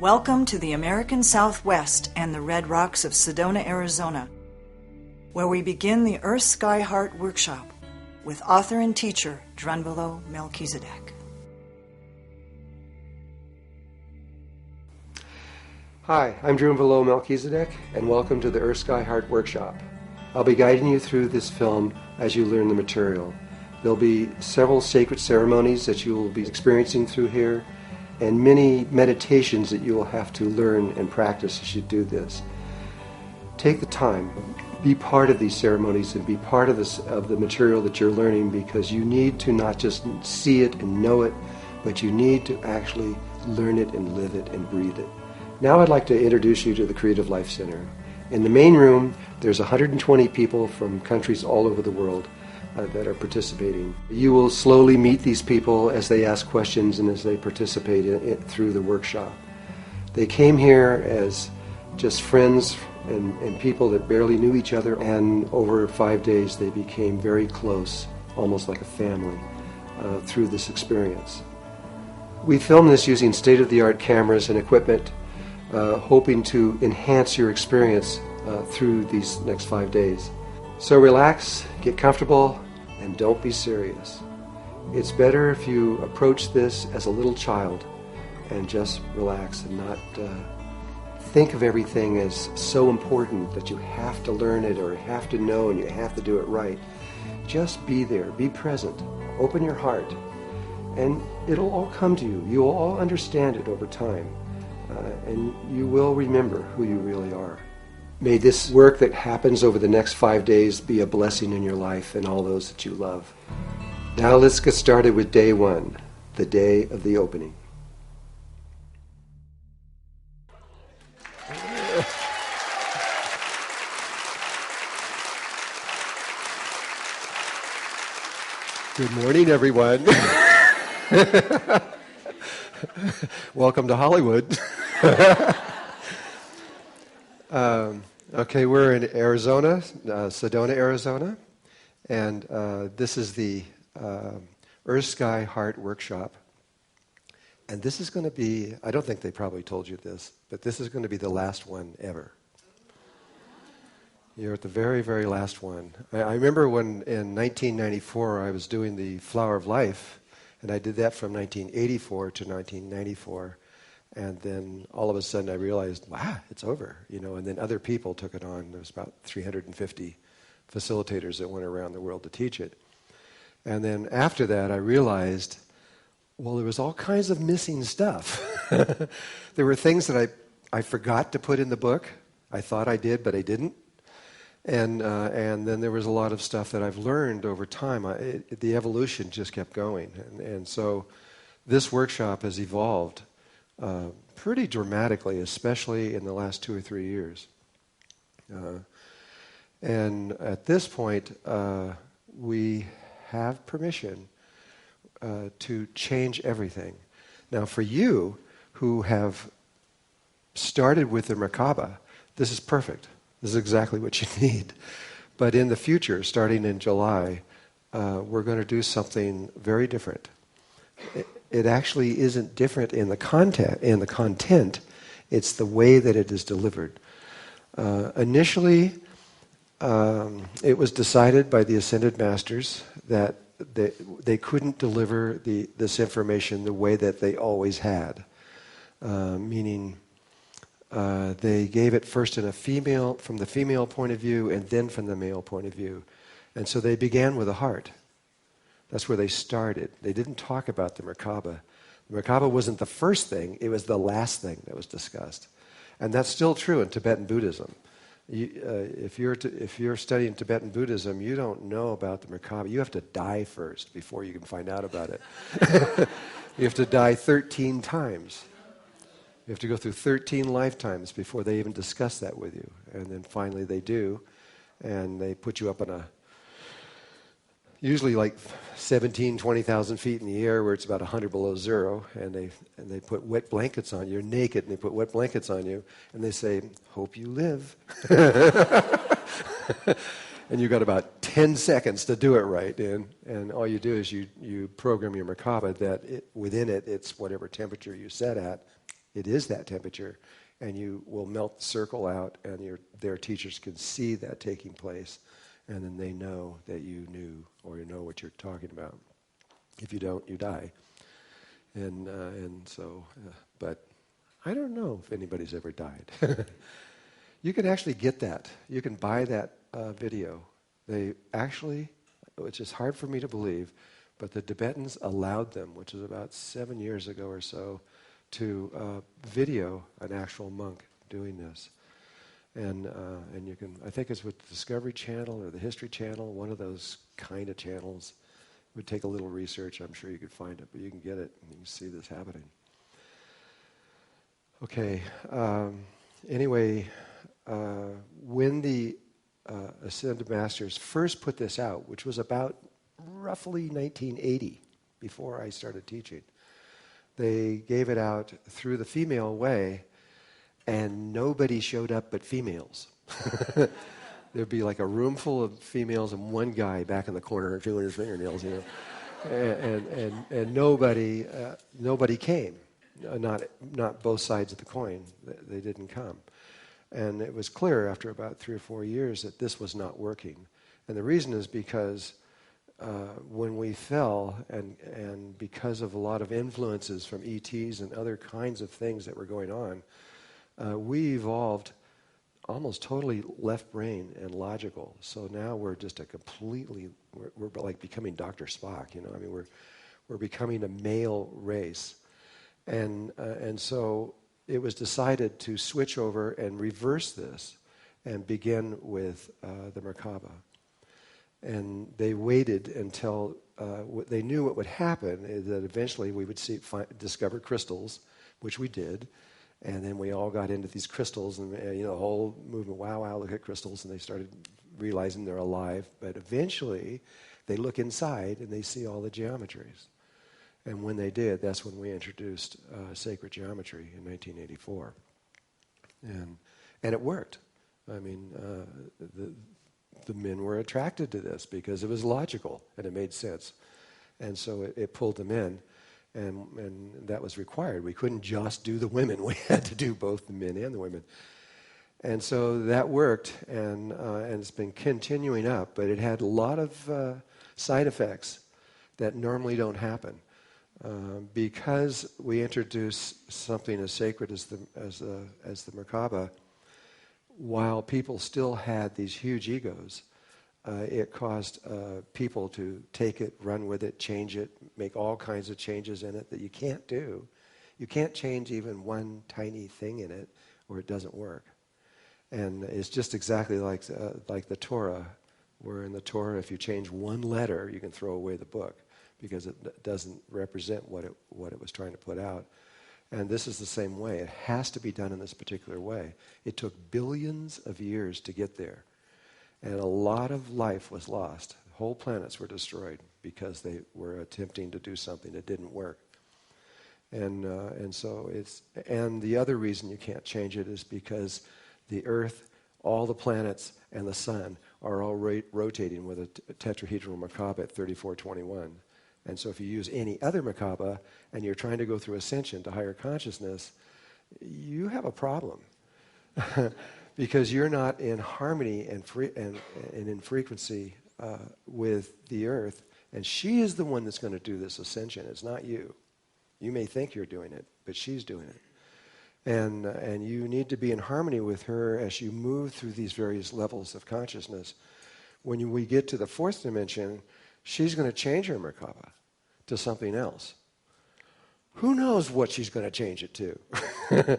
Welcome to the American Southwest and the Red Rocks of Sedona, Arizona, where we begin the Earth, Sky, Heart workshop with author and teacher Drunvalo Melchizedek. Hi, I'm Drunvalo Melchizedek, and welcome to the Earth, Sky, Heart workshop. I'll be guiding you through this film as you learn the material. There'll be several sacred ceremonies that you will be experiencing through here, and many meditations that you will have to learn and practice as you do this. Take the time, be part of these ceremonies and be part of the material that you're learning, because you need to not just see it and know it, but you need to actually learn it and live it and breathe it. Now I'd like to introduce you to the Creative Life Center. In the main room, there's 120 people from countries all over the world that are participating. You will slowly meet these people as they ask questions and as they participate through the workshop. They came here as just friends and people that barely knew each other, and over 5 days they became very close, almost like a family, through this experience. We filmed this using state-of-the-art cameras and equipment, hoping to enhance your experience through these next 5 days. So relax, get comfortable, and don't be serious. It's better if you approach this as a little child and just relax and not think of everything as so important that you have to learn it or have to know and you have to do it right. Just be there, be present, open your heart, and it'll all come to you. You will all understand it over time, and you will remember who you really are. May this work that happens over the next 5 days be a blessing in your life and all those that you love. Now let's get started with day one, the day of the opening. Good morning, everyone. Welcome to Hollywood. Okay, we're in Arizona, Sedona, Arizona, and this is the Earth, Sky, Heart workshop. And this is going to be, I don't think they probably told you this, but this is going to be the last one ever. You're at the very, very last one. I remember when in 1994 I was doing the Flower of Life, and I did that from 1984 to 1994. And then all of a sudden I realized, wow, it's over, and then other people took it on. There was about 350 facilitators that went around the world to teach it. And then after that I realized, well, there was all kinds of missing stuff. There were things that I forgot to put in the book. I thought I did, but I didn't. And then there was a lot of stuff that I've learned over time. The evolution just kept going. And so this workshop has evolved pretty dramatically, especially in the last 2 or 3 years. And at this point, we have permission to change everything. Now, for you who have started with the Merkaba, this is perfect. This is exactly what you need. But in the future, starting in July, we're going to do something very different. It actually isn't different in the content. It's the way that it is delivered. Initially, it was decided by the Ascended Masters that they couldn't deliver this information the way that they always had. Meaning, they gave it first from the female point of view, and then from the male point of view. And so they began with the heart. That's where they started. They didn't talk about the Merkaba. The Merkaba wasn't the first thing, it was the last thing that was discussed. And that's still true in Tibetan Buddhism. If you're studying Tibetan Buddhism, you don't know about the Merkaba. You have to die first before you can find out about it. You have to die 13 times. You have to go through 13 lifetimes before they even discuss that with you. And then finally they do, and they put you up on usually like 17, 20,000 feet in the air where it's about 100 below zero, and they put wet blankets on you. You're naked, and they put wet blankets on you, and they say, hope you live. And you've got about 10 seconds to do it right, and all you do is you program your Merkaba that within it, it's whatever temperature you set at, it is that temperature, and you will melt the circle out, and their teachers can see that taking place, and then they know that you knew or you know what you're talking about. If you don't, you die. But I don't know if anybody's ever died. You can actually get that. You can buy that video. They actually, which is hard for me to believe, but the Tibetans allowed them, which is about 7 years ago or so, to video an actual monk doing this. And you can, I think it's with the Discovery Channel or the History Channel, one of those kind of channels. It would take a little research. I'm sure you could find it, but you can get it and you can see this happening. Okay. Anyway, when the Ascended Masters first put this out, which was about roughly 1980, before I started teaching, they gave it out through the female way, and nobody showed up but females. There'd be like a room full of females and one guy back in the corner doing his fingernails, you know, and nobody came. Not both sides of the coin. They didn't come. And it was clear after about 3 or 4 years that this was not working. And the reason is because when we fell, and because of a lot of influences from ETs and other kinds of things that were going on, we evolved almost totally left brain and logical. So now we're just we're like becoming Dr. Spock, you know. I mean, we're becoming a male race. And so it was decided to switch over and reverse this and begin with the Merkaba. And they waited until they knew what would happen, is that eventually we would discover crystals, which we did. And then we all got into these crystals, and the whole movement, wow, look at crystals, and they started realizing they're alive. But eventually they look inside and they see all the geometries. And when they did, that's when we introduced sacred geometry in 1984. And it worked. I mean, the men were attracted to this because it was logical and it made sense. And so it pulled them in, and that was required. We couldn't just do the women. We had to do both the men and the women. And so that worked, and it's been continuing up, but it had a lot of side effects that normally don't happen. Because we introduce something as sacred as the Merkaba, while people still had these huge egos, it caused people to take it, run with it, change it, make all kinds of changes in it that you can't do. You can't change even one tiny thing in it, or it doesn't work. And it's just exactly like the Torah, where in the Torah, if you change one letter, you can throw away the book, because it doesn't represent what it was trying to put out. And this is the same way. It has to be done in this particular way. It took billions of years to get there. And a lot of life was lost. Whole planets were destroyed because they were attempting to do something that didn't work. And so and the other reason you can't change it is because the Earth, all the planets, and the Sun are all rotating with a tetrahedral Merkaba at 3421. And so if you use any other Merkaba and you're trying to go through ascension to higher consciousness, you have a problem. Because you're not in harmony and in frequency with the Earth. And she is the one that's going to do this ascension. It's not you. You may think you're doing it, but she's doing it. And you need to be in harmony with her as you move through these various levels of consciousness. When we get to the fourth dimension, she's going to change her Merkaba to something else. Who knows what she's going to change it to?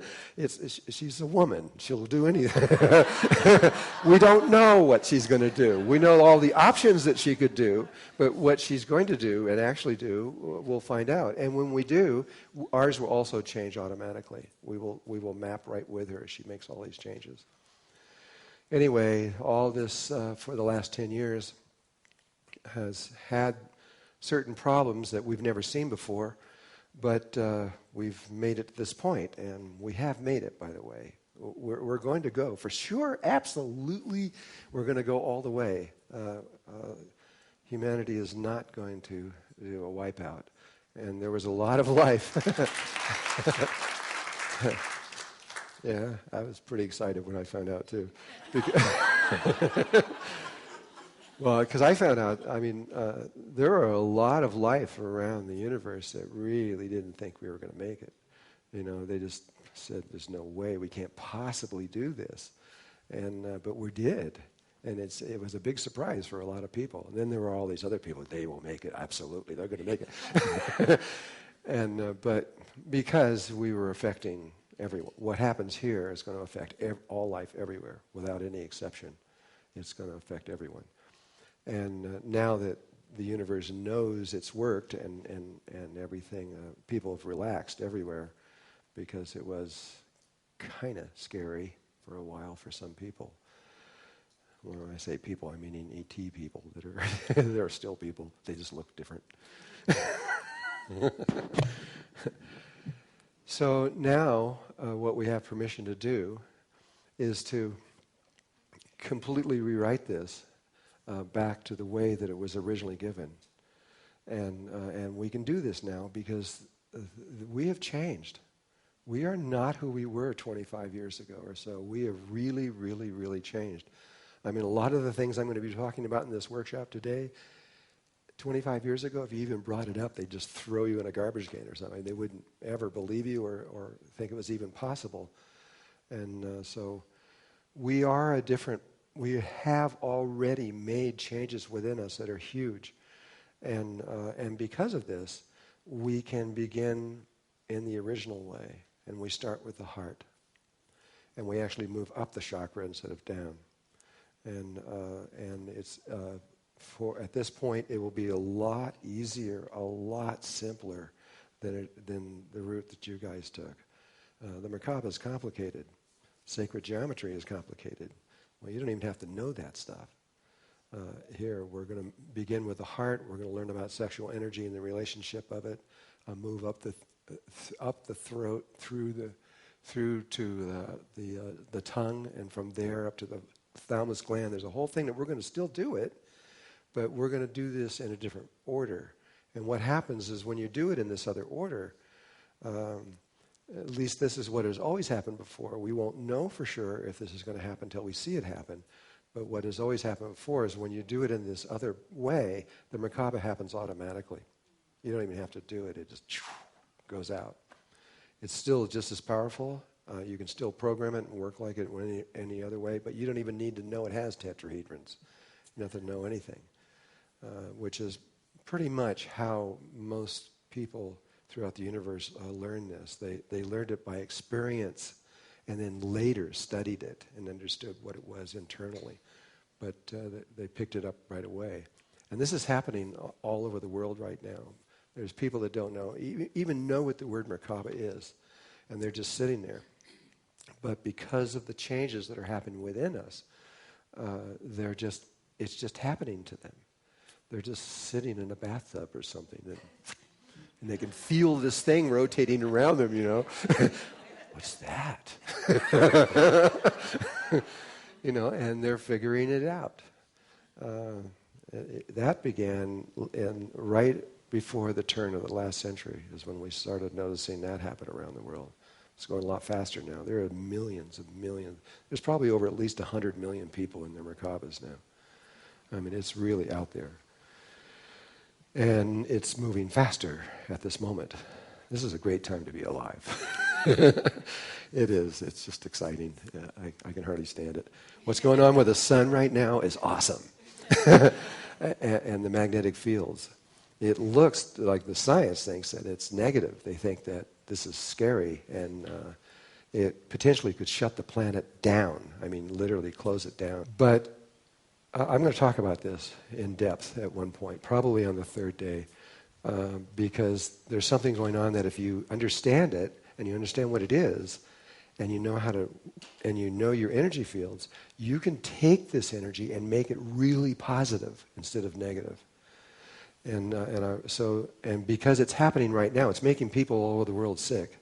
She's a woman. She'll do anything. We don't know what she's going to do. We know all the options that she could do, but what she's going to do and actually do, we'll find out. And when we do, ours will also change automatically. We will map right with her as she makes all these changes. Anyway, all this for the last 10 years has had certain problems that we've never seen before, but we've made it to this point, and we have made it, by the way. We're going to go, for sure, absolutely, we're going to go all the way. Humanity is not going to do a wipeout, and there was a lot of life. Yeah, I was pretty excited when I found out too. Well, because I found out, there are a lot of life around the universe that really didn't think we were going to make it. They just said, there's no way, we can't possibly do this. But we did. And it was a big surprise for a lot of people. And then there were all these other people, they will make it, absolutely, they're going to make it. But because we were affecting everyone, what happens here is going to affect all life everywhere, without any exception. It's going to affect everyone. And now that the universe knows it's worked and everything, people have relaxed everywhere, because it was kind of scary for a while for some people. When I say people, I mean ET people that are there are still people. They just look different. So now what we have permission to do is to completely rewrite this back to the way that it was originally given. And we can do this now because we have changed. We are not who we were 25 years ago or so. We have really, really, really changed. A lot of the things I'm going to be talking about in this workshop today, 25 years ago, if you even brought it up, they'd just throw you in a garbage can or something. They wouldn't ever believe you or think it was even possible. And so we have already made changes within us that are huge. And because of this, we can begin in the original way. And we start with the heart. And we actually move up the chakra instead of down. And it's at this point, it will be a lot easier, a lot simpler than the route that you guys took. The Merkaba is complicated. Sacred geometry is complicated. Well, you don't even have to know that stuff. Here, we're going to begin with the heart. We're going to learn about sexual energy and the relationship of it. Move up the throat through to the tongue, and from there up to the thalamus gland. There's a whole thing that we're going to still do it, but we're going to do this in a different order. And what happens is when you do it in this other order, at least this is what has always happened before. We won't know for sure if this is going to happen until we see it happen. But what has always happened before is when you do it in this other way, the Merkaba happens automatically. You don't even have to do it. It just goes out. It's still just as powerful. You can still program it and work like it any other way, but you don't even need to know it has tetrahedrons. You don't have to know anything, which is pretty much how most people throughout the universe learn this. They learned it by experience and then later studied it and understood what it was internally. But they picked it up right away. And this is happening all over the world right now. There's people that don't know, even know what the word Merkaba is, and they're just sitting there. But because of the changes that are happening within us, it's just happening to them. They're just sitting in a bathtub or something, and they can feel this thing rotating around them, What's that? And they're figuring it out. That began right before the turn of the last century is when we started noticing that happen around the world. It's going a lot faster now. There are millions of millions. There's probably over at least 100 million people in their Merkabas now. It's really out there. And it's moving faster at this moment. This is a great time to be alive. It is. It's just exciting. Yeah, I can hardly stand it. What's going on with the sun right now is awesome. And the magnetic fields. It looks like the science thinks that it's negative. They think that this is scary, and it potentially could shut the planet down. Literally close it down. But I'm going to talk about this in depth at one point, probably on the third day, because there's something going on that if you understand it, and you understand what it is, and you know your energy fields, you can take this energy and make it really positive instead of negative. And because it's happening right now, it's making people all over the world sick.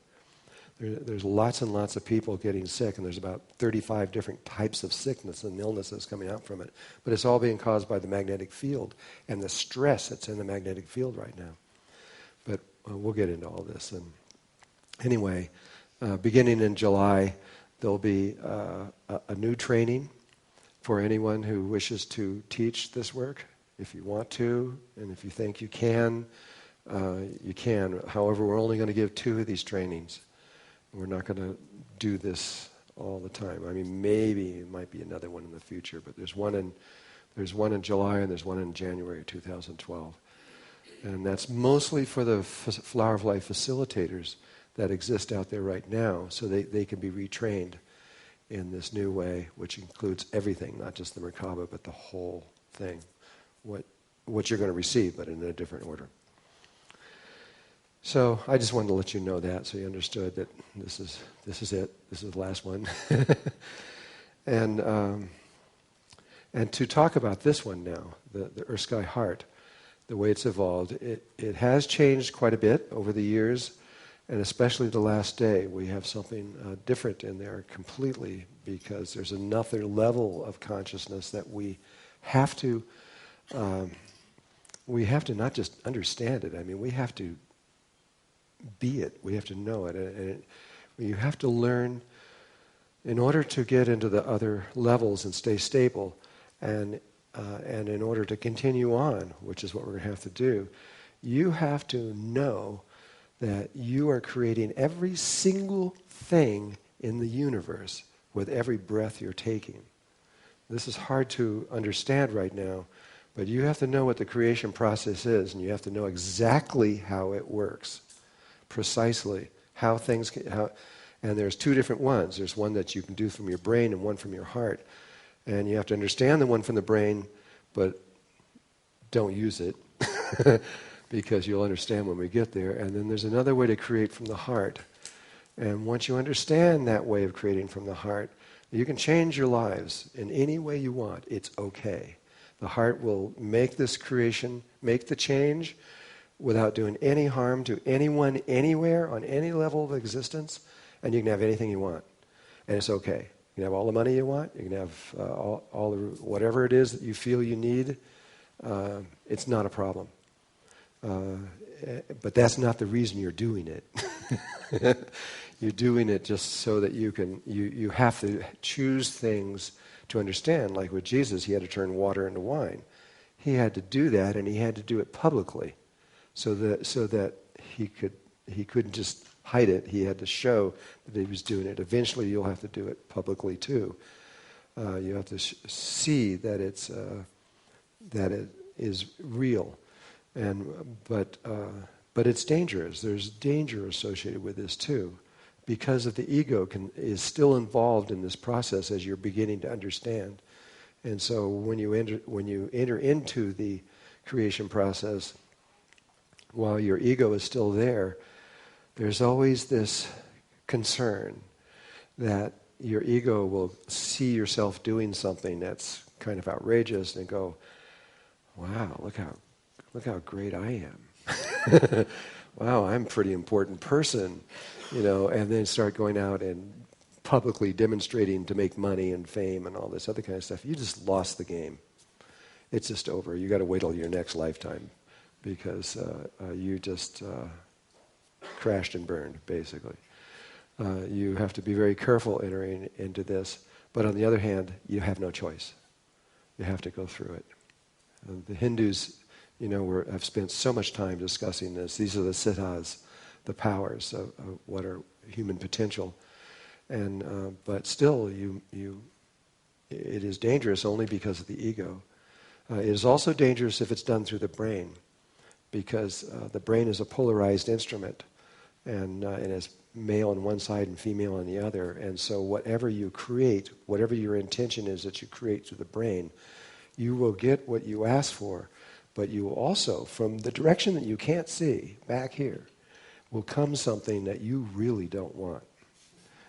There's lots and lots of people getting sick, and there's about 35 different types of sickness and illnesses coming out from it. But it's all being caused by the magnetic field and the stress that's in the magnetic field right now. But we'll get into all this. And anyway, beginning in July, there'll be a new training for anyone who wishes to teach this work. If you want to, and if you think you can, you can. However, we're only going to give 2 of these trainings. We're not going to do this all the time. I mean, maybe it might be another one in the future, but there's one in July and there's one in January 2012. And that's mostly for the Flower of Life facilitators that exist out there right now, so they can be retrained in this new way, which includes everything, not just the Merkaba, but the whole thing. What you're going to receive, but in a different order. So I just wanted to let you know that, so you understood that this is it. This is the last one. And to talk about this one now, the Earth Sky Heart, the way it's evolved, it has changed quite a bit over the years, and especially the last day. We have something different in there completely, because there's another level of consciousness that we have to not just understand it. I mean, we have to be it. We have to know it. And you have to learn, in order to get into the other levels and stay stable, and in order to continue on, which is what we're going to have to do, you have to know that you are creating every single thing in the universe with every breath you're taking. This is hard to understand right now, but you have to know what the creation process is, and you have to know exactly how it works, precisely how things can, and there's 2 different ones. There's one that you can do from your brain and one from your heart. And you have to understand the one from the brain, but don't use it because you'll understand when we get there. And then there's another way to create from the heart. And once you understand that way of creating from the heart, you can change your lives in any way you want. It's okay. The heart will make this creation, make the change without doing any harm to anyone, anywhere, on any level of existence, and you can have anything you want. And it's okay. You can have all the money you want. You can have all the whatever it is that you feel you need. It's not a problem. But that's not the reason you're doing it. You're doing it just so that you can. You have to choose things to understand. Like with Jesus, he had to turn water into wine. He had to do that, and he had to do it publicly, so that he couldn't just hide it. He had to show that he was doing it. Eventually, you'll have to do it publicly too. You have to see that it is real, but it's dangerous. There's danger associated with this too, because of the ego is still involved in this process as you're beginning to understand. And so when you enter into the creation process, while your ego is still there, there's always this concern that your ego will see yourself doing something that's kind of outrageous and go, wow, look how great I am. Wow, I'm a pretty important person, and then start going out and publicly demonstrating to make money and fame and all this other kind of stuff. You just lost the game. It's just over. You got to wait till your next lifetime, because you just crashed and burned, basically. You have to be very careful entering into this, but on the other hand, you have no choice. You have to go through it. The Hindus, have spent so much time discussing this. These are the siddhas, the powers of what are human potential, and but still, it is dangerous only because of the ego. It is also dangerous if it's done through the brain, because the brain is a polarized instrument, and it's male on one side and female on the other. And so whatever you create, whatever your intention is that you create through the brain, you will get what you ask for, but you will also, from the direction that you can't see, back here, will come something that you really don't want.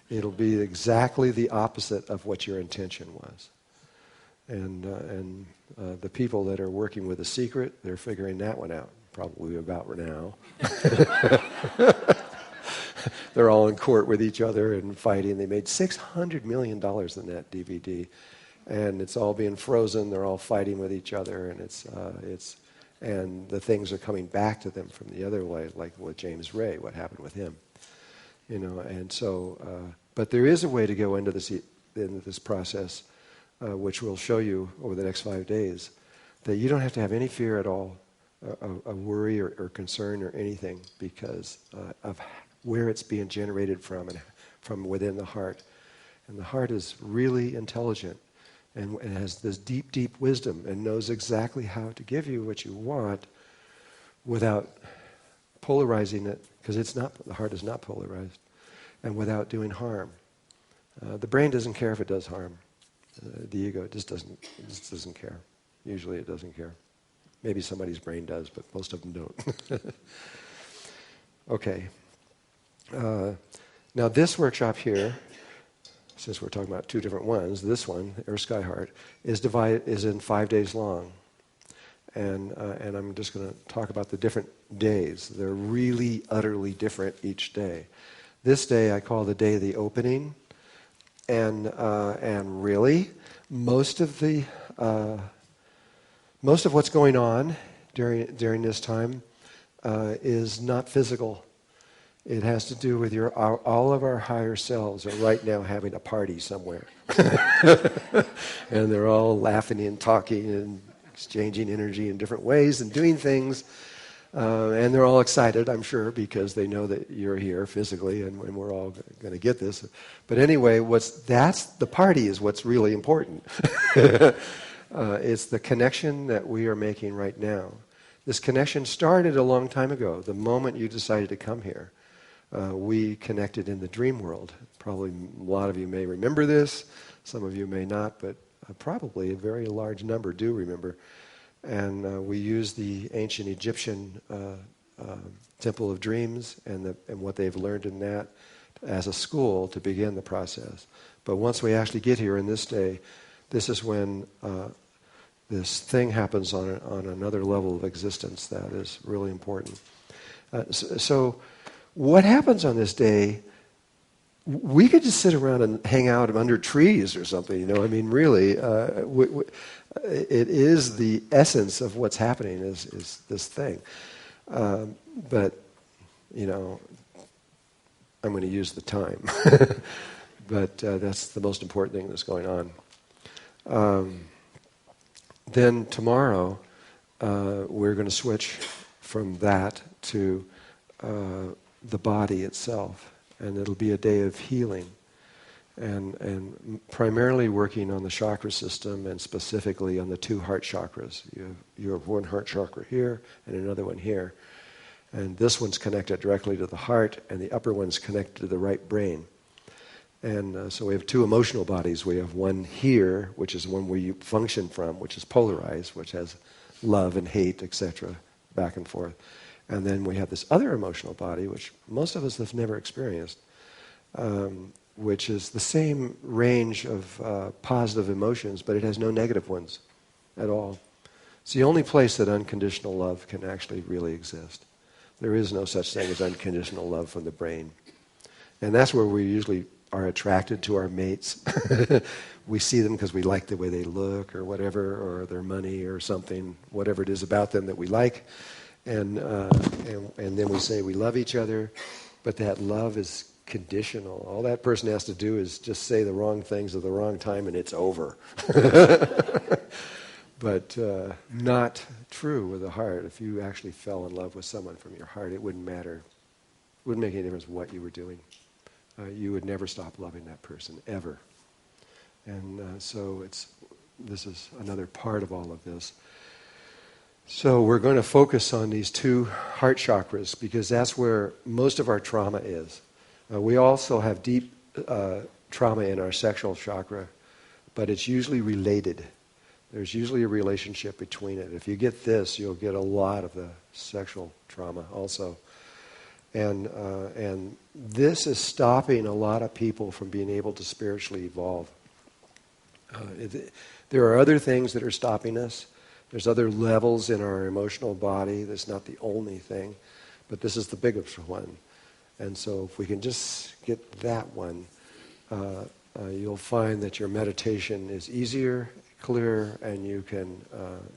It'll be exactly the opposite of what your intention was. And the people that are working with The Secret, they're figuring that one out, probably about now. They're all in court with each other and fighting. They made $600 million in that DVD, and it's all being frozen. They're all fighting with each other, and and the things are coming back to them from the other way, like with James Ray, what happened with him. And so, but there is a way to go into this process, which we'll show you over the next 5 days, that you don't have to have any fear at all, a worry or concern or anything, because of where it's being generated from, and from within the heart. And the heart is really intelligent and has this deep, deep wisdom and knows exactly how to give you what you want without polarizing it, because the heart is not polarized, and without doing harm. The brain doesn't care if it does harm. The ego just doesn't care. Usually it doesn't care. Maybe somebody's brain does, but most of them don't. Okay. Now this workshop here, since we're talking about two different ones, this one, Earth Sky Heart, is in 5 days long. And I'm just going to talk about the different days. They're really, utterly different each day. This day I call the day of the opening. And really, most of what's going on during this time is not physical. It has to do with all of our higher selves are right now having a party somewhere, and they're all laughing and talking and exchanging energy in different ways and doing things, and they're all excited, I'm sure, because they know that you're here physically, and we're all going to get this. But anyway, the party is what's really important. It's the connection that we are making right now. This connection started a long time ago. The moment you decided to come here, we connected in the dream world. Probably a lot of you may remember this. Some of you may not, but probably a very large number do remember. And we used the ancient Egyptian Temple of Dreams and what they've learned in that as a school to begin the process. But once we actually get here in this day, this is when this thing happens on another level of existence that is really important. So what happens on this day, we could just sit around and hang out under trees or something, I mean, really, it is the essence of what's happening is this thing. But, I'm going to use the time. But that's the most important thing that's going on. Then tomorrow, we're going to switch from that to the body itself, and it'll be a day of healing, and primarily working on the chakra system, and specifically on the two heart chakras. You have one heart chakra here and another one here, and this one's connected directly to the heart, and the upper one's connected to the right brain. And so we have two emotional bodies. We have one here, which is one where you function from, which is polarized, which has love and hate, etc., back and forth. And then we have this other emotional body, which most of us have never experienced, which is the same range of positive emotions, but it has no negative ones at all. It's the only place that unconditional love can actually really exist. There is no such thing as unconditional love from the brain. And that's where we usually are attracted to our mates. We see them because we like the way they look or whatever, or their money or something, whatever it is about them that we like. And then we say we love each other, but that love is conditional. All that person has to do is just say the wrong things at the wrong time and it's over. But not true with the heart. If you actually fell in love with someone from your heart, it wouldn't matter. It wouldn't make any difference what you were doing. You would never stop loving that person, ever. And so this is another part of all of this. So we're going to focus on these two heart chakras because that's where most of our trauma is. We also have deep trauma in our sexual chakra, but it's usually related. There's usually a relationship between it. If you get this, you'll get a lot of the sexual trauma also. And this is stopping a lot of people from being able to spiritually evolve. There are other things that are stopping us. There's other levels in our emotional body. That's not the only thing, but this is the biggest one. And so if we can just get that one, you'll find that your meditation is easier, clearer, and you can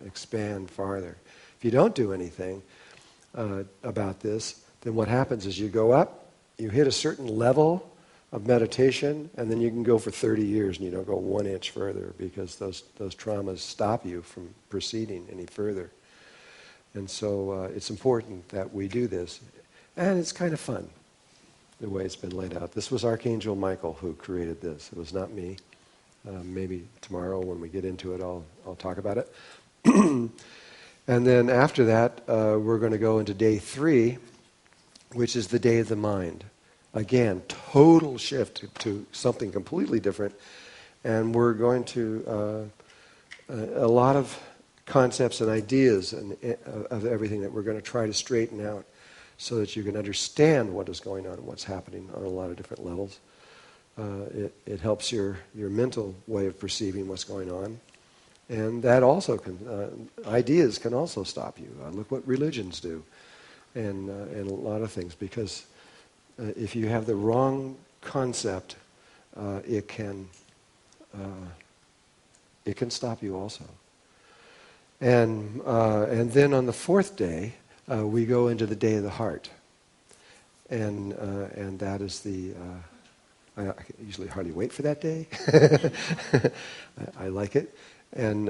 expand farther. If you don't do anything about this, then what happens is you go up you hit a certain level of meditation, and then you can go for 30 years and you don't go 1 inch further because those traumas stop you from proceeding any further. And so it's important that we do this. And it's kind of fun, the way it's been laid out. This was Archangel Michael who created this. It was not me. Maybe tomorrow when we get into it, I'll talk about it. And then after that, we're going to go into day 3, which is the day of the mind. Again, total shift to something completely different. And we're going to, a lot of concepts and ideas of everything that we're going to try to straighten out so that you can understand what is going on and what's happening on a lot of different levels. It helps your mental way of perceiving what's going on. And that also can, ideas can also stop you. Look what religions do and a lot of things, because if you have the wrong concept, it can stop you also. And then on the 4th day, we go into the day of the heart, and that is the. I usually hardly wait for that day. I like it, and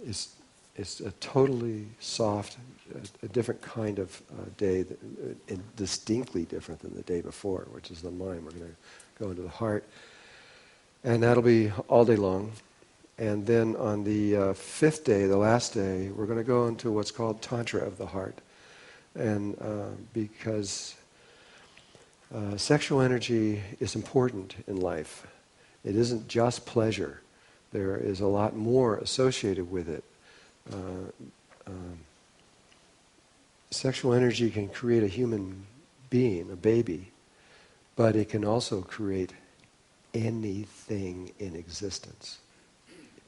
it's a totally soft, a different kind of day, and distinctly different than the day before, which is the mind. We're going to go into the heart, and that'll be all day long. And then on the 5th day, the last day, we're going to go into what's called Tantra of the Heart. And because sexual energy is important in life. It isn't just pleasure. There is a lot more associated with it. Sexual energy can create a human being, a baby, but it can also create anything in existence.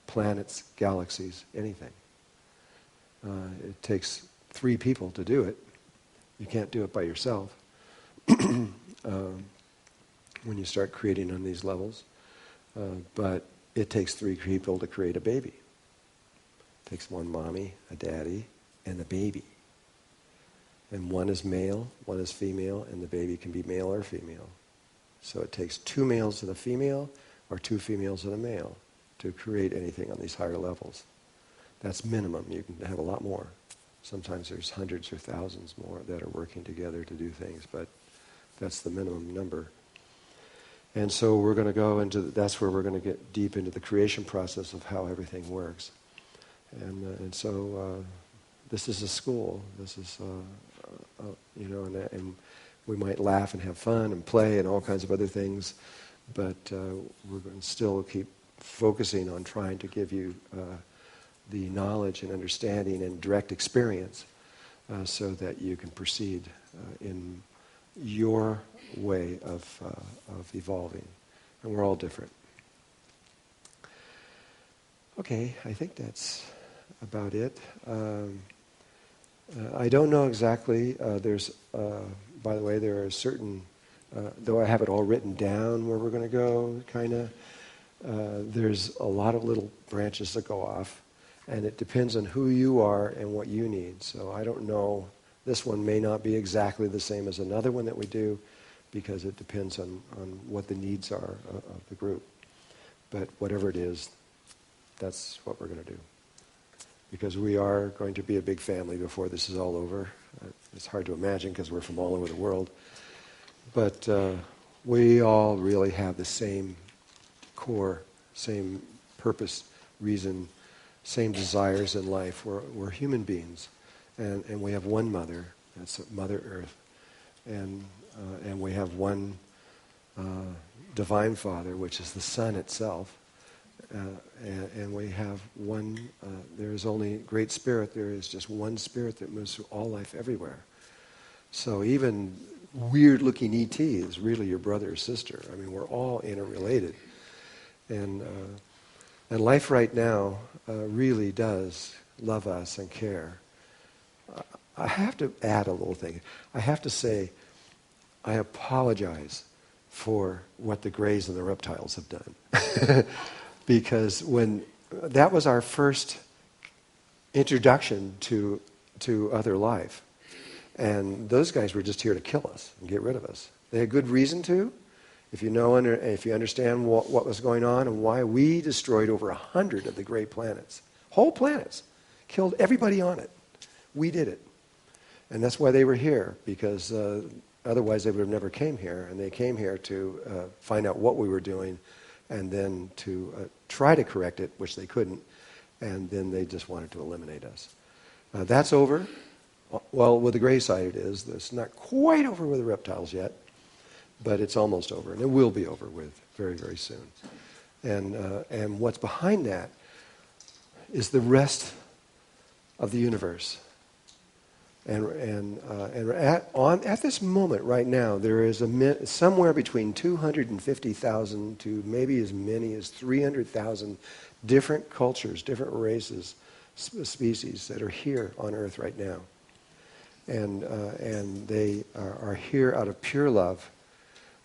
Planets, galaxies, anything. It takes 3 people to do it. You can't do it by yourself when you start creating on these levels. But it takes 3 people to create a baby. It takes one mommy, a daddy, and a baby. And one is male, one is female, and the baby can be male or female. So it takes 2 males and a female, or 2 females and a male, to create anything on these higher levels. That's minimum. You can have a lot more. Sometimes there's hundreds or thousands more that are working together to do things, but that's the minimum number. And so we're going to go into, that's where we're going to get deep into the creation process of how everything works. And so this is a school. This is, and we might laugh and have fun and play and all kinds of other things, but we're going to still keep focusing on trying to give you the knowledge and understanding and direct experience so that you can proceed in your way of evolving. And we're all different. Okay, I think that's about it. I don't know exactly. There's, by the way, there are certain, though I have it all written down where we're going to go, kind of, there's a lot of little branches that go off, and it depends on who you are and what you need. So I don't know. This one may not be exactly the same as another one that we do, because it depends on what the needs are of the group. But whatever it is, that's what we're going to do. Because we are going to be a big family before this is all over. It's hard to imagine because we're from all over the world. But we all really have the same core, same purpose, reason, same desires in life. We're human beings. And we have one mother, that's Mother Earth. And we have one Divine Father, which is the Sun itself. And we have one, there is only Great Spirit, there is just one Spirit that moves through all life everywhere. So even weird-looking ET is really your brother or sister. I mean, we're all interrelated. And life right now really does love us and care. I have to add a little thing. I have to say, I apologize for what the Greys and the reptiles have done. Because when that was our first introduction to other life. And those guys were just here to kill us and get rid of us. They had good reason to. If you understand what was going on and why we destroyed over 100 of the great planets, whole planets, killed everybody on it. We did it. And that's why they were here, because otherwise they would have never came here. And they came here to find out what we were doing and then to try to correct it, which they couldn't. And then they just wanted to eliminate us. That's over. Well, with the gray side it is. It's not quite over with the reptiles yet, but it's almost over. And it will be over with very, very soon. And what's behind that is the rest of the universe. And at this moment right now, there is somewhere between 250,000 to maybe as many as 300,000 different cultures, different races, species that are here on Earth right now. And they are here out of pure love.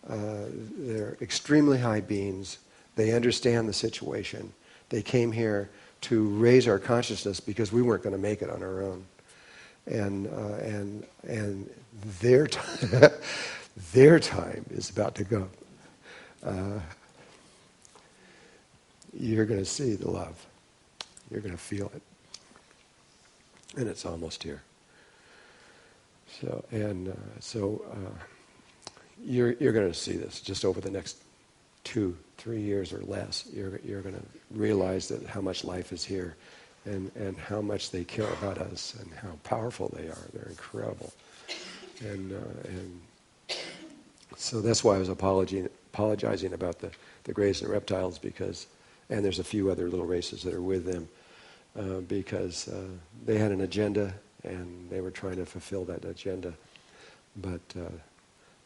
They're extremely high beings. They understand the situation. They came here to raise our consciousness because we weren't going to make it on our own. And their their time is about to go. You're going to see the love. You're going to feel it, and it's almost here. So you're going to see this just over the next 2-3 years or less. You're going to realize that how much life is here. And how much they care about us and how powerful they are. They're incredible. And so that's why I was apologizing about the grays and reptiles, and there's a few other little races that are with them, because they had an agenda and they were trying to fulfill that agenda. But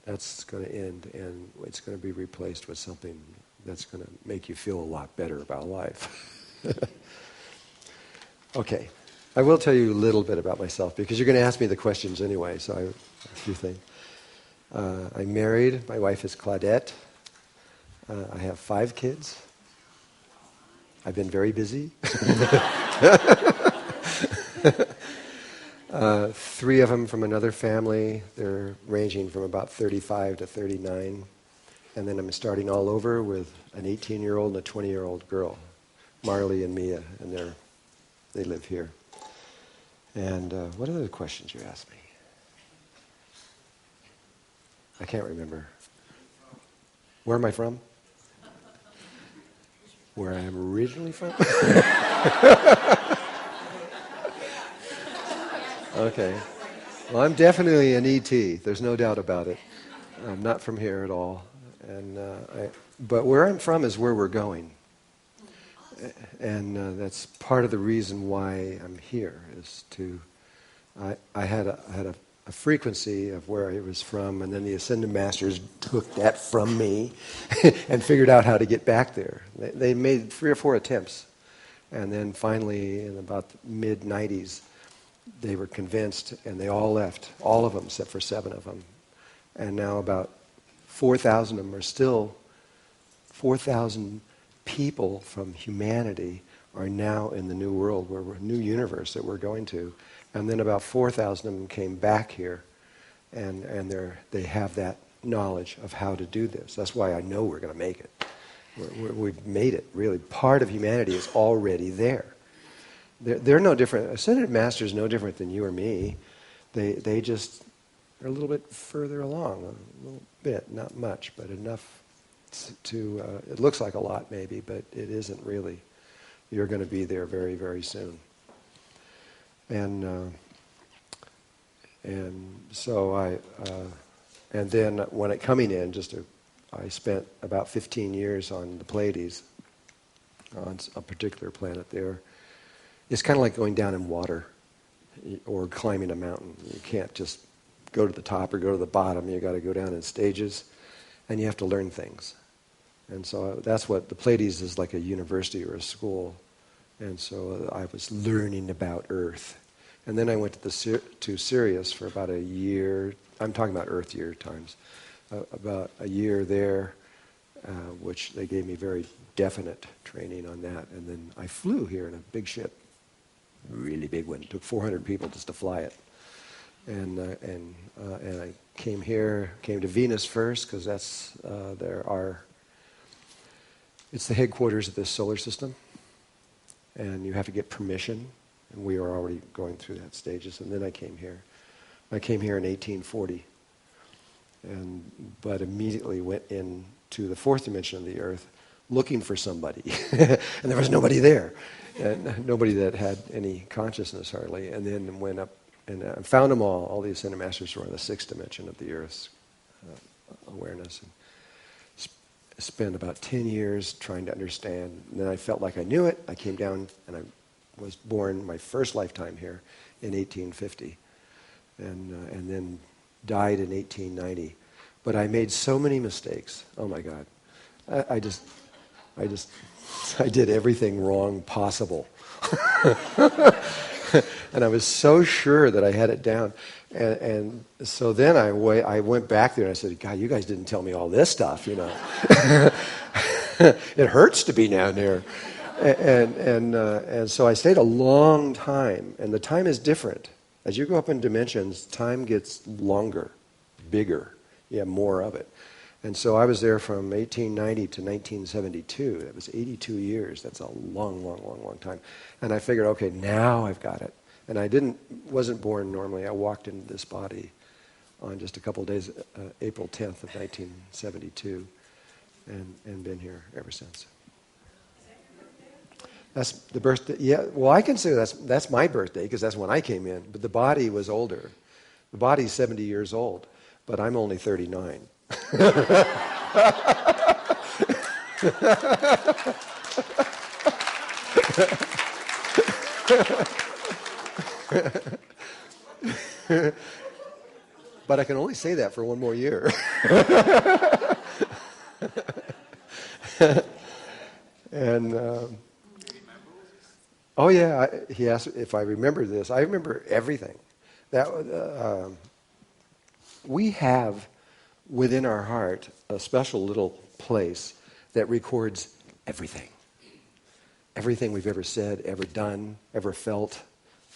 that's going to end, and it's going to be replaced with something that's going to make you feel a lot better about life. Okay, I will tell you a little bit about myself, because you're going to ask me the questions anyway, so a few things. I'm married. My wife is Claudette. I have 5 kids. I've been very busy. 3 of them from another family. They're ranging from about 35 to 39. And then I'm starting all over with an 18-year-old and a 20-year-old girl, Marley and Mia, and they live here. And what are the questions you asked me? I can't remember. Where am I from? Where I am originally from? Okay. Well, I'm definitely an ET. There's no doubt about it. I'm not from here at all. But where I'm from is where we're going. And that's part of the reason why I'm here, is I had a frequency of where I was from, and then the Ascended Masters took that from me and figured out how to get back there. They made 3 or 4 attempts, and then finally in about the mid-90s, they were convinced, and they all left, all of them except for 7 of them. And now about 4,000 of them are still, 4,000 people from humanity are now in the new world, where we're a new universe that we're going to. And then about 4,000 of them came back here, and they have that knowledge of how to do this. That's why I know we're going to make it. We've made it, really. Part of humanity is already there. They're no different. Ascended Master is no different than you or me. They just are a little bit further along, a little bit, not much, but enough to it looks like a lot maybe, but it isn't really. You're going to be there very, very soon. And so and then when coming in, I spent about 15 years on the Pleiades, on a particular planet there. It's kind of like going down in water or climbing a mountain. You can't just go to the top or go to the bottom. You got to go down in stages, and you have to learn things. And so that's what the Pleiades is, like a university or a school. And so I was learning about Earth. And then I went to Sirius for about a year. I'm talking about Earth year times. About a year there, which they gave me very definite training on that. And then I flew here in a big ship, really big one. It took 400 people just to fly it. and I came to Venus first because that's it's the headquarters of this solar system, and you have to get permission, and we were already going through that stages. And then I came here. I came here in 1840, but immediately went into the fourth dimension of the Earth, looking for somebody, and there was nobody there, and nobody that had any consciousness hardly. And then went up and found them all the Ascended Masters were in the sixth dimension of the Earth's awareness. And spent about 10 years trying to understand. And then I felt like I knew it. I came down and I was born my first lifetime here in 1850, and then died in 1890. But I made so many mistakes. Oh my God. I did everything wrong possible. And I was so sure that I had it down. And so then I went back there and I said, God, you guys didn't tell me all this stuff, you know. It hurts to be down there. And so I stayed a long time. And the time is different. As you go up in dimensions, time gets longer, bigger. You have more of it. And so I was there from 1890 to 1972. That was 82 years. That's a long, long, long, long time. And I figured, okay, now I've got it. And I wasn't born normally. I walked into this body on just a couple of days, April 10th of 1972, and been here ever since. That's the birthday. Yeah, well, I consider that's my birthday because that's when I came in. But the body was older. The body's 70 years old, but I'm only 39. But I can only say that for one more year. And oh yeah, he asked if I remember this. I remember everything. We have within our heart a special little place that records everything. Everything we've ever said, ever done, ever felt,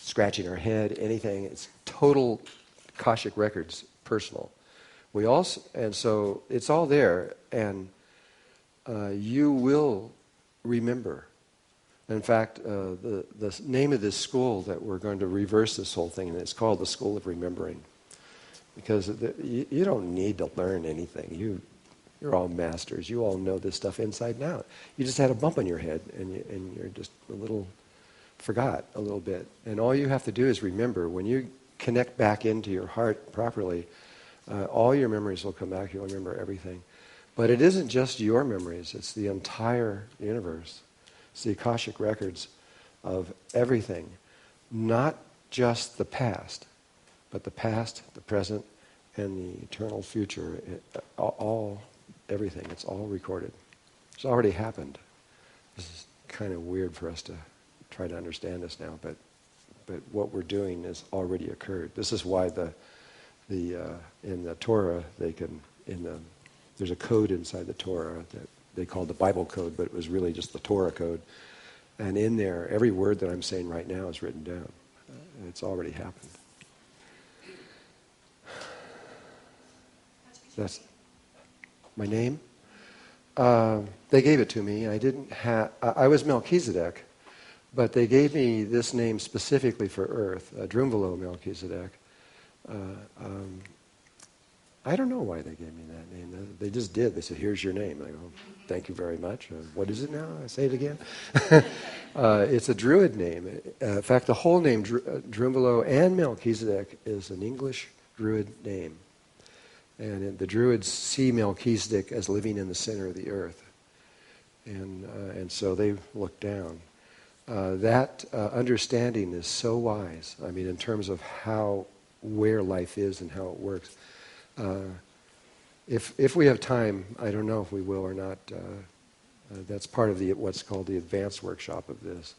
scratching our head, anything. It's total Akashic records, personal. And so it's all there, and you will remember. In fact, the name of this school that we're going to reverse this whole thing, and it's called the School of Remembering. Because you don't need to learn anything. You're all masters. You all know this stuff inside and out. You just had a bump on your head, and you're just forgot a little bit. And all you have to do is remember. When you connect back into your heart properly, all your memories will come back. You'll remember everything. But it isn't just your memories. It's the entire universe. It's the Akashic records of everything. Not just the past, but the past, the present, and the eternal future. Everything. It's all recorded. It's already happened. This is kind of weird for us to try to understand this now, but what we're doing has already occurred. This is why in the Torah there's a code inside the Torah that they called the Bible code, but it was really just the Torah code. And in there, every word that I'm saying right now is written down. It's already happened. That's my name. They gave it to me. I was Melchizedek, but they gave me this name specifically for Earth, Drunvalo Melchizedek. I don't know why they gave me that name. They just did. They said, "Here's your name." I go, "Thank you very much." What is it now? I say it again. It's a Druid name. In fact, the whole name, Drunvalo and Melchizedek, is an English Druid name. And the Druids see Melchizedek as living in the center of the earth. And so they look down. That understanding is so wise. I mean, in terms of where life is and how it works. If we have time, I don't know if we will or not. That's part of what's called the advanced workshop of this.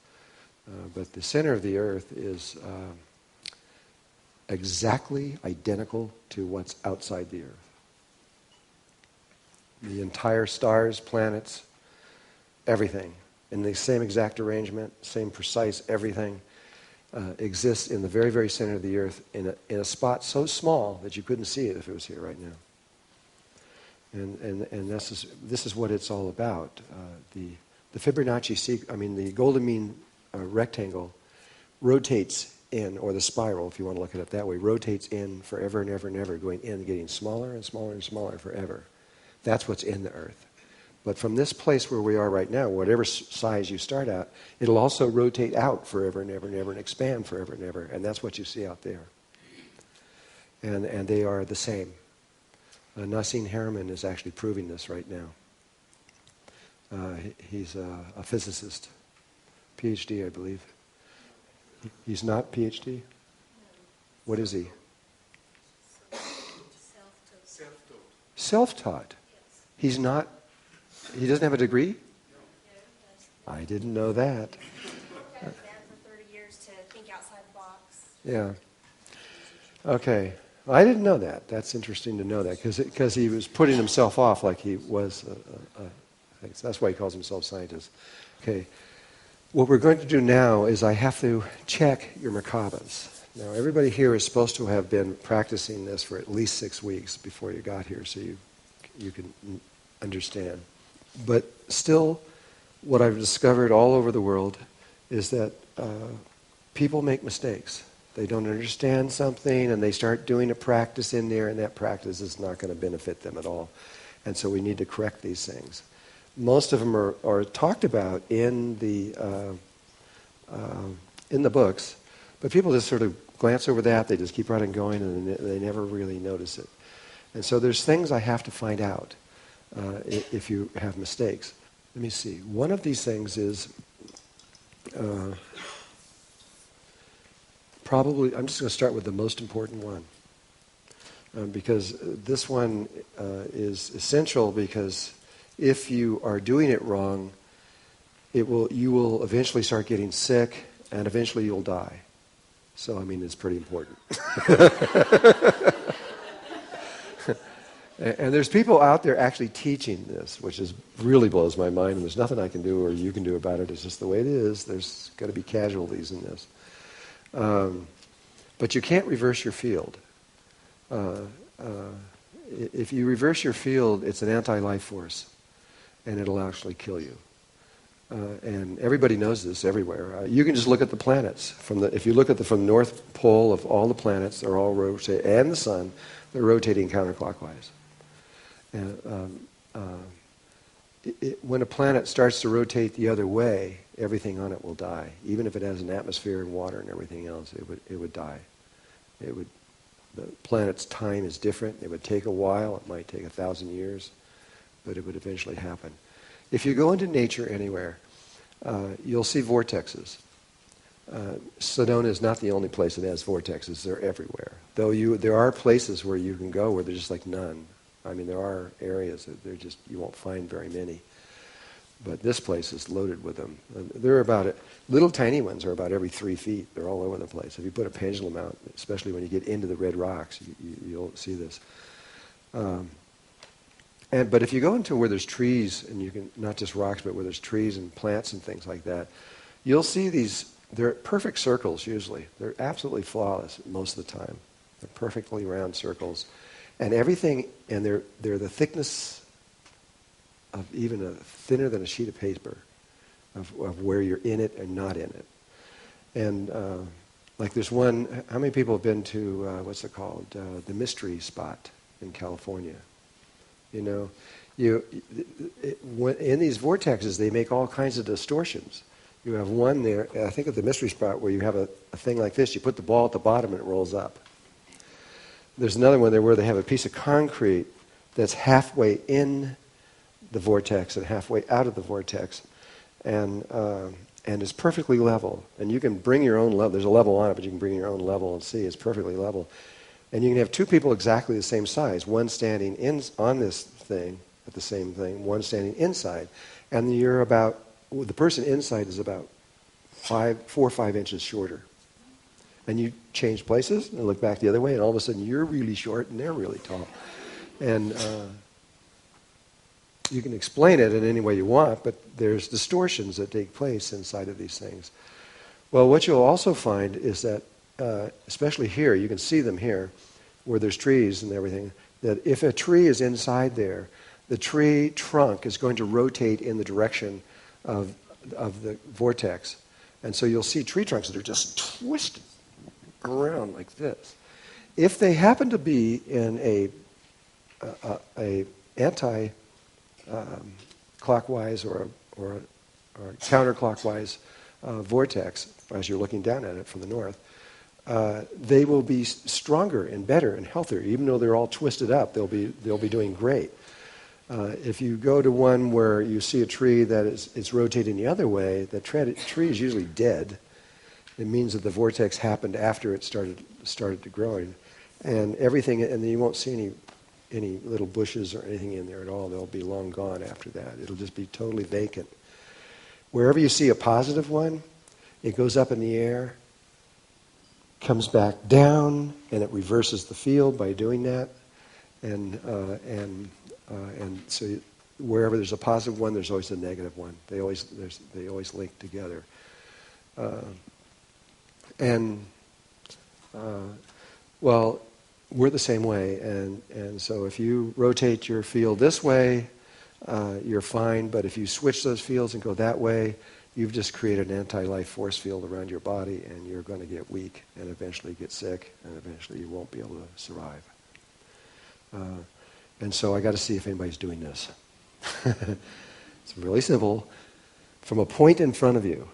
But the center of the earth is exactly identical to what's outside the earth. The entire stars, planets, everything, in the same exact arrangement, same precise everything. exists in the very, very center of the earth in a spot so small that you couldn't see it if it was here right now. And this is what it's all about. The Fibonacci the golden mean rectangle rotates in, or the spiral, if you want to look at it that way, rotates in forever and ever and ever, going in, getting smaller and smaller and smaller forever. That's what's in the earth. But from this place where we are right now, whatever size you start at, it'll also rotate out forever and ever and ever and expand forever and ever. And that's what you see out there. And they are the same. Nassim Haramein is actually proving this right now. He's a physicist, PhD, I believe. He's not PhD? What is he? Self-taught. Self-taught? He's not, he doesn't have a degree? I didn't know that. I've been for 30 years to think outside the box. Yeah. Okay. I didn't know that. That's interesting to know that, because he was putting himself off like he was that's why he calls himself scientist. Okay. What we're going to do now is I have to check your Merkabas. Now, everybody here is supposed to have been practicing this for at least 6 weeks before you got here, so you can understand. But still, what I've discovered all over the world is that people make mistakes. They don't understand something, and they start doing a practice in there, and that practice is not going to benefit them at all. And so we need to correct these things. Most of them are talked about in the books, but people just sort of glance over that. They just keep right on going, and they never really notice it. And so there's things I have to find out if you have mistakes. Let me see. One of these things is probably, I'm just going to start with the most important one, because this one is essential, because if you are doing it wrong, you will eventually start getting sick, and eventually you'll die. So, it's pretty important. And there's people out there actually teaching this, which really blows my mind, and there's nothing I can do or you can do about it. It's just the way it is. There's got to be casualties in this. But you can't reverse your field. If you reverse your field, it's an anti-life force, and it'll actually kill you. And everybody knows this everywhere. You can just look at the planets. If you look at from the North Pole of all the planets, they're all rotating, and the sun, they're rotating counterclockwise. And when a planet starts to rotate the other way, everything on it will die. Even if it has an atmosphere and water and everything else, it would die. The planet's time is different. It would take a while. It might take 1,000 years, but it would eventually happen. If you go into nature anywhere, you'll see vortexes. Sedona is not the only place that has vortexes. They're everywhere. Though there are places where you can go where there's just like none. There are areas that you won't find very many. But this place is loaded with them. Little tiny ones are about every 3 feet. They're all over the place. If you put a pendulum out, especially when you get into the red rocks, you'll see this. But if you go into where there's trees, and you can, not just rocks, but where there's trees and plants and things like that, you'll see these. They're perfect circles usually. They're absolutely flawless most of the time. They're perfectly round circles. And everything, and they're the thickness of even thinner than a sheet of paper of where you're in it and not in it. And like there's one, how many people have been to, what's it called, the Mystery Spot in California? In these vortexes, they make all kinds of distortions. You have one there, I think at the Mystery Spot, where you have a thing like this. You put the ball at the bottom and it rolls up. There's another one there where they have a piece of concrete that's halfway in the vortex and halfway out of the vortex, and is perfectly level. And you can bring your own level. There's a level on it, but you can bring your own level and see it's perfectly level. And you can have 2 people exactly the same size, one standing on this thing at the same thing, one standing inside, and the person inside is about 4 or 5 inches shorter. And you change places and look back the other way, and all of a sudden you're really short and they're really tall. And you can explain it in any way you want, but there's distortions that take place inside of these things. Well, what you'll also find is that, especially here, you can see them here, where there's trees and everything, that if a tree is inside there, the tree trunk is going to rotate in the direction of the vortex. And so you'll see tree trunks that are just twisted around like this. If they happen to be in a anti-clockwise or counterclockwise vortex, as you're looking down at it from the north, they will be stronger and better and healthier. Even though they're all twisted up, they'll be doing great. If you go to one where you see a tree that is rotating the other way, the tree is usually dead. It means that the vortex happened after it started to growing, and everything. And then you won't see any little bushes or anything in there at all. They'll be long gone after that. It'll just be totally vacant. Wherever you see a positive one, it goes up in the air, comes back down, and it reverses the field by doing that. And so wherever there's a positive one, there's always a negative one. They always link together. Well, we're the same way. And so if you rotate your field this way, you're fine. But if you switch those fields and go that way, you've just created an anti-life force field around your body, and you're going to get weak and eventually get sick, and eventually you won't be able to survive. And so I got to see if anybody's doing this. It's really simple. From a point in front of you,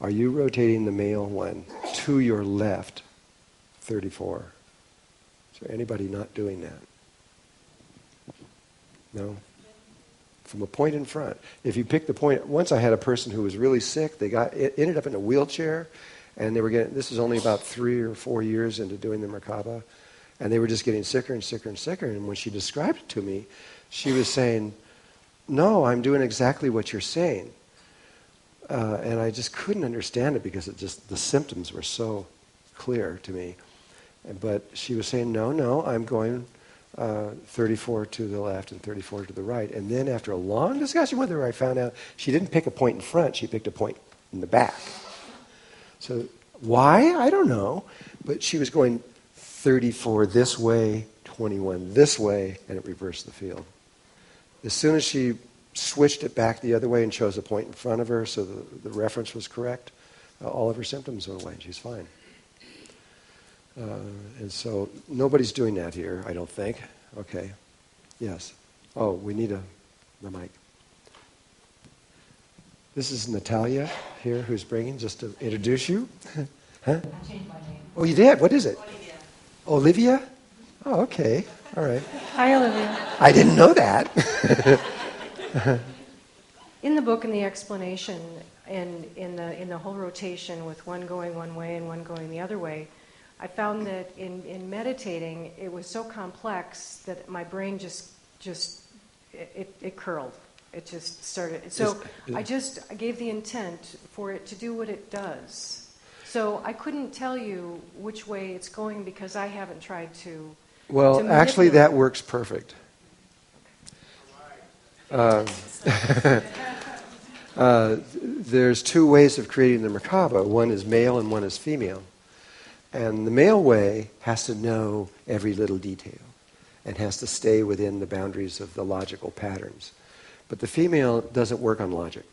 are you rotating the male one to your left, 34? Is there anybody not doing that? No? From a point in front. If you pick the point, once I had a person who was really sick, ended up in a wheelchair, and this was only about 3 or 4 years into doing the Merkaba, and they were just getting sicker and sicker and sicker. And when she described it to me, she was saying, "No, I'm doing exactly what you're saying." And I just couldn't understand it because the symptoms were so clear to me. But she was saying, no, I'm going 34 to the left and 34 to the right. And then after a long discussion with her, I found out she didn't pick a point in front, she picked a point in the back. So why? I don't know. But she was going 34 this way, 21 this way, and it reversed the field. As soon as she switched it back the other way and chose a point in front of her so the reference was correct, all of her symptoms went away and she's fine. And so nobody's doing that here, I don't think. Okay. Yes. Oh, we need the mic. This is Natalia here who's bringing, just to introduce you. Huh? I changed my name. Oh, you did? What is it? Olivia. Olivia? Oh, okay. All right. Hi, Olivia. I didn't know that. In the book, in the explanation, and in the whole rotation with one going one way and one going the other way, I found that in meditating, it was so complex that my brain just curled. It just started. So I gave the intent for it to do what it does. So I couldn't tell you which way it's going because I haven't tried to. Well, actually, that works perfect. There's 2 ways of creating the Merkaba. One is male and one is female. And the male way has to know every little detail and has to stay within the boundaries of the logical patterns. But the female doesn't work on logic.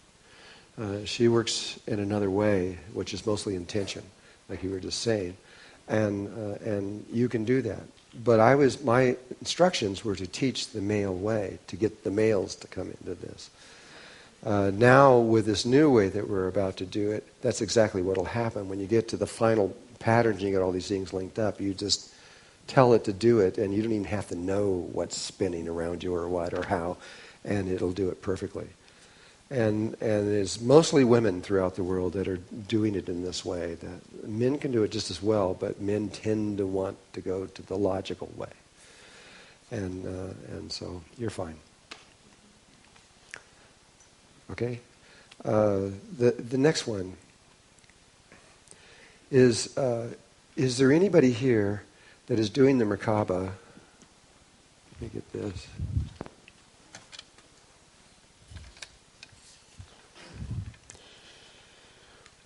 She works in another way, which is mostly intention, like you were just saying. And you can do that. But my instructions were to teach the male way, to get the males to come into this. Now, with this new way that we're about to do it, that's exactly what will happen. When you get to the final patterns, you get all these things linked up, you just tell it to do it, and you don't even have to know what's spinning around you or what or how, and it'll do it perfectly. And it's mostly women throughout the world that are doing it in this way. That men can do it just as well, but men tend to want to go to the logical way. And so you're fine. Okay? The next one is there anybody here that is doing the Merkaba? Let me get this.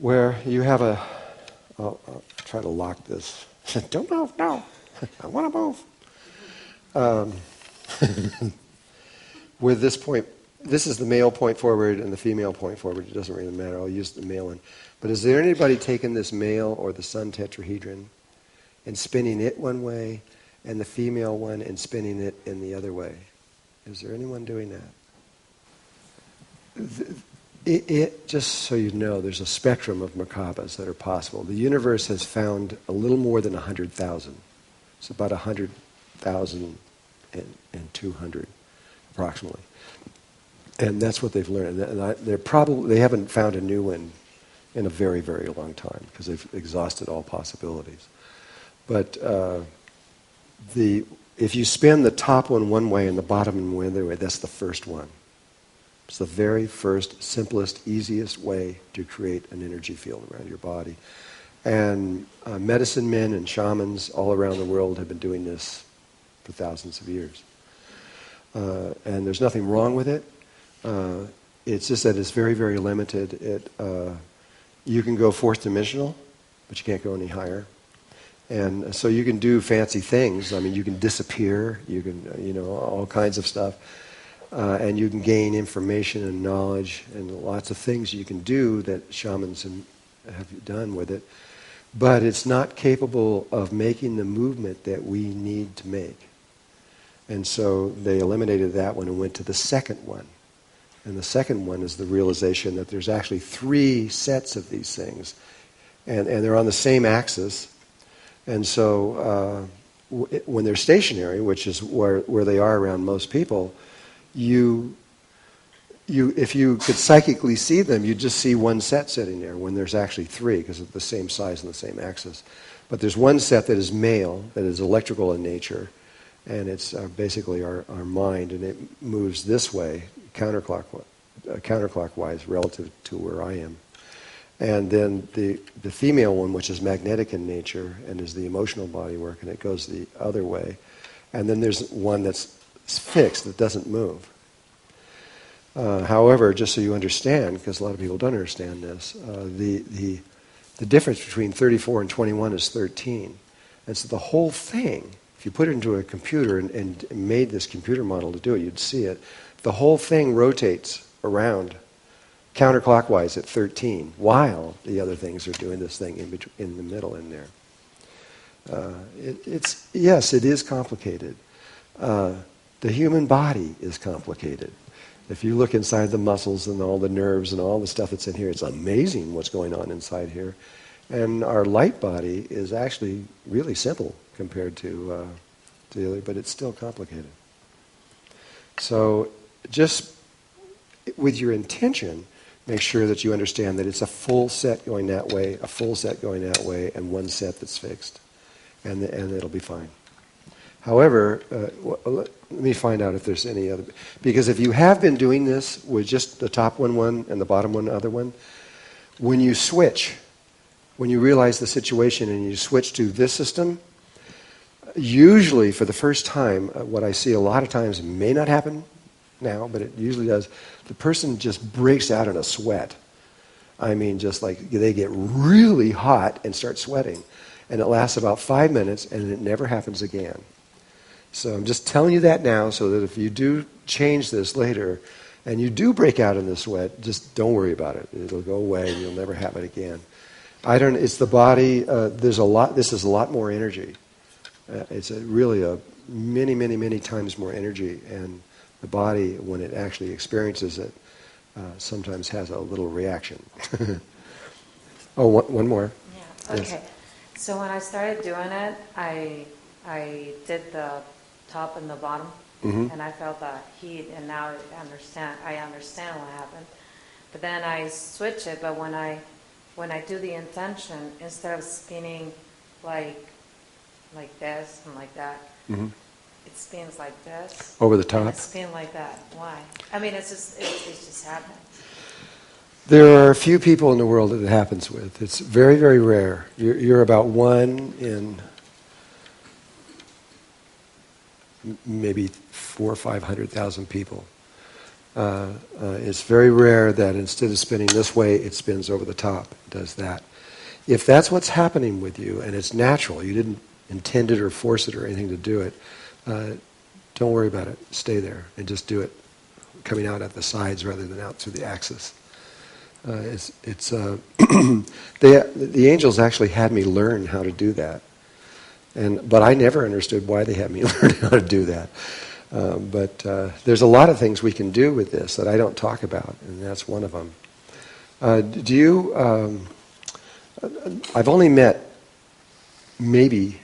where you have I'll try to lock this. Don't move, no. I want to move. With this point, this is the male point forward and the female point forward. It doesn't really matter. I'll use the male one. But is there anybody taking this male or the sun tetrahedron and spinning it one way and the female one and spinning it in the other way? Is there anyone doing that? Just so you know, there's a spectrum of Merkabas that are possible. The universe has found a little more than 100,000. It's about 100,000 and 200, approximately. And that's what they've learned. And they haven't found a new one in a very, very long time because they've exhausted all possibilities. But if you spin the top one way and the bottom one the other way, that's the first one. It's the very first, simplest, easiest way to create an energy field around your body. And medicine men and shamans all around the world have been doing this for thousands of years. And there's nothing wrong with it. It's just that it's very, very limited. You can go fourth dimensional, but you can't go any higher. And so you can do fancy things. I mean, you can disappear. You can, all kinds of stuff. And you can gain information and knowledge and lots of things you can do that shamans have done with it. But it's not capable of making the movement that we need to make. And so they eliminated that one and went to the second one. And the second one is the realization that there's actually 3 sets of these things. And they're on the same axis. And so when they're stationary, which is where they are around most people, if you could psychically see them, you'd just see one set sitting there when there's actually 3 because of the same size and the same axis. But there's one set that is male, that is electrical in nature, and it's basically our mind, and it moves this way, counterclockwise relative to where I am. And then the female one, which is magnetic in nature and is the emotional body work, and it goes the other way. And then there's one that's fixed, that doesn't move. However, just so you understand, because a lot of people don't understand this, the difference between 34 and 21 is 13. And so the whole thing, if you put it into a computer and made this computer model to do it, you'd see it. The whole thing rotates around counterclockwise at 13, while the other things are doing this thing in the middle in there. Yes, it is complicated. The human body is complicated. If you look inside the muscles and all the nerves and all the stuff that's in here, it's amazing what's going on inside here. And our light body is actually really simple compared to the other, but it's still complicated. So just with your intention, make sure that you understand that it's a full set going that way, a full set going that way, and one set that's fixed. And it'll be fine. However, let me find out if there's any other. Because if you have been doing this with just the top one and the bottom one, other one, when you switch, when you realize the situation and you switch to this system, usually for the first time, what I see a lot of times, it may not happen now, but it usually does, the person just breaks out in a sweat. I mean, just like they get really hot and start sweating. And it lasts about 5 minutes, and it never happens again. So I'm just telling you that now so that if you do change this later and you do break out in the sweat, just don't worry about it. It'll go away and you'll never have it again. It's the body. This is a lot more energy. It's really many, many, many times more energy. And the body, when it actually experiences it, sometimes has a little reaction. Oh, one more. Yeah, okay. Yes. So when I started doing it, I did the top and the bottom, and I felt that heat, and now I understand what happened. But then I switch it, but when I do the intention, instead of spinning like this and like that, it spins like this. Over the top? And it spins like that. Why? I mean, it's just happening. There are a few people in the world that it happens with. It's very, very rare. You're about 1 in maybe 400,000 or 500,000 people. It's very rare that instead of spinning this way, it spins over the top. It does that. If that's what's happening with you, and it's natural, you didn't intend it or force it or anything to do it, don't worry about it. Stay there and just do it, coming out at the sides rather than out through the axis. The angels actually had me learn how to do that, but I never understood why they had me learn how to do that. But there's a lot of things we can do with this that I don't talk about, and that's one of them. I've only met maybe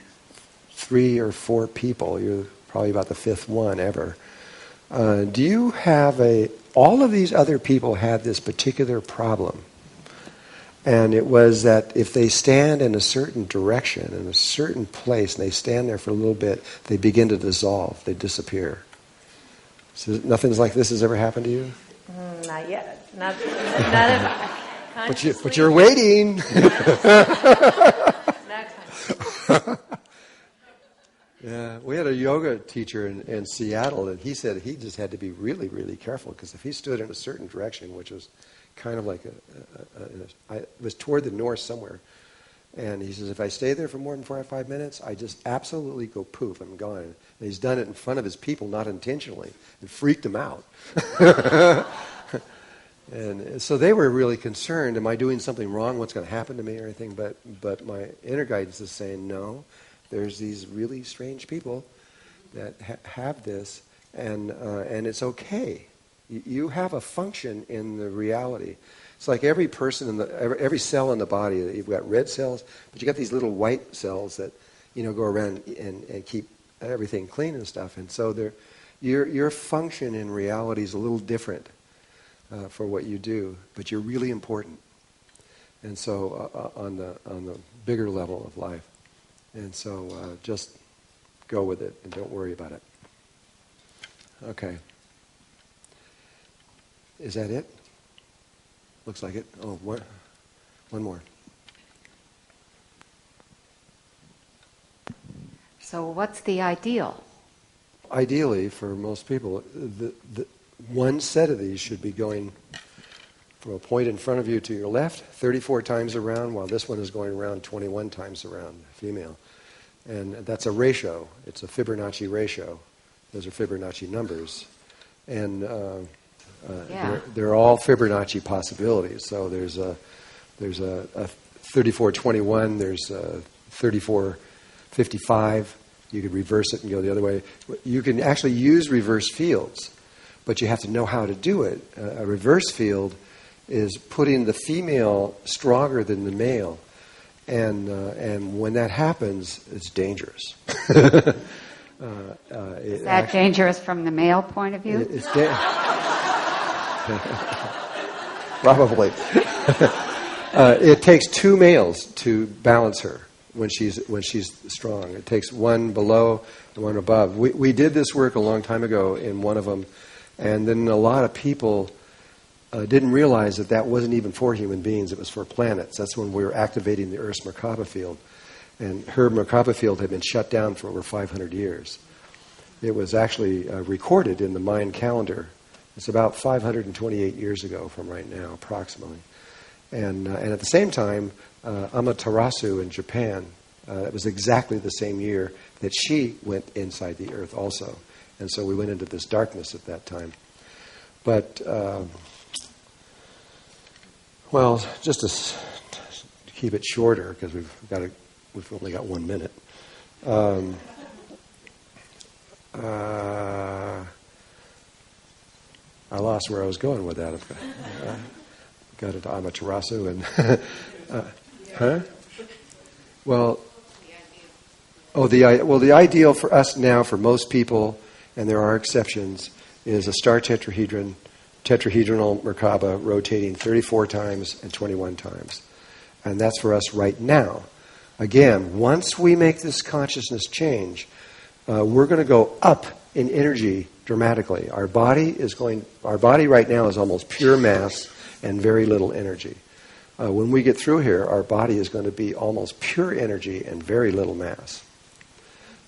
3 or 4 people. You're probably about the 5th one ever. Do you have all of these other people had this particular problem. And it was that if they stand in a certain direction, in a certain place, and they stand there for a little bit, they begin to dissolve. They disappear. So nothing's like this has ever happened to you? Not yet. Not But you're waiting. Next time. Yeah, we had a yoga teacher in Seattle, and he said he just had to be really, really careful, because if he stood in a certain direction, which was kind of like it was toward the north somewhere, and he says, if I stay there for more than 4 or 5 minutes, I just absolutely go poof, I'm gone. And he's done it in front of his people, not intentionally, and freaked them out. And so they were really concerned, am I doing something wrong, what's going to happen to me or anything? But my inner guidance is saying, no, there's these really strange people that have this, and it's okay. You have a function in the reality. It's like every person every cell in the body. You've got red cells, but you got these little white cells that go around and keep everything clean and stuff. And so your function in reality is a little different for what you do, but you're really important. And so on the bigger level of life. And so just go with it and don't worry about it. Okay. Is that it? Looks like it. Oh, one more. So what's the ideal? Ideally, for most people, the one set of these should be going from a point in front of you to your left 34 times around, while this one is going around 21 times around, female. And that's a ratio. It's a Fibonacci ratio. Those are Fibonacci numbers. And they're all Fibonacci possibilities. So there's a 3421, there's a 3455. You could reverse it and go the other way. You can actually use reverse fields, but you have to know how to do it. A reverse field is putting the female stronger than the male, and when that happens, it's dangerous. Is that dangerous from the male point of view? It's probably. It takes 2 males to balance her when she's strong. It takes one below and one above. We did this work a long time ago in one of them, and then a lot of people didn't realize that wasn't even for human beings. It was for planets. That's when we were activating the Earth's Merkaba field. And her Merkaba field had been shut down for over 500 years. It was actually recorded in the Mayan calendar. It's about 528 years ago from right now, approximately. And at the same time, Amaterasu in Japan, it was exactly the same year that she went inside the Earth also. And so we went into this darkness at that time. But, well, just to keep it shorter, because we've only got 1 minute. I lost where I was going with that. Got into Amaterasu and huh? Well, the ideal for us now, for most people, and there are exceptions, is a star tetrahedronal Merkaba rotating 34 times and 21 times, and that's for us right now. Again, once we make this consciousness change, we're going to go up in energy dramatically. Our body right now is almost pure mass and very little energy. When we get through here, our body is going to be almost pure energy and very little mass.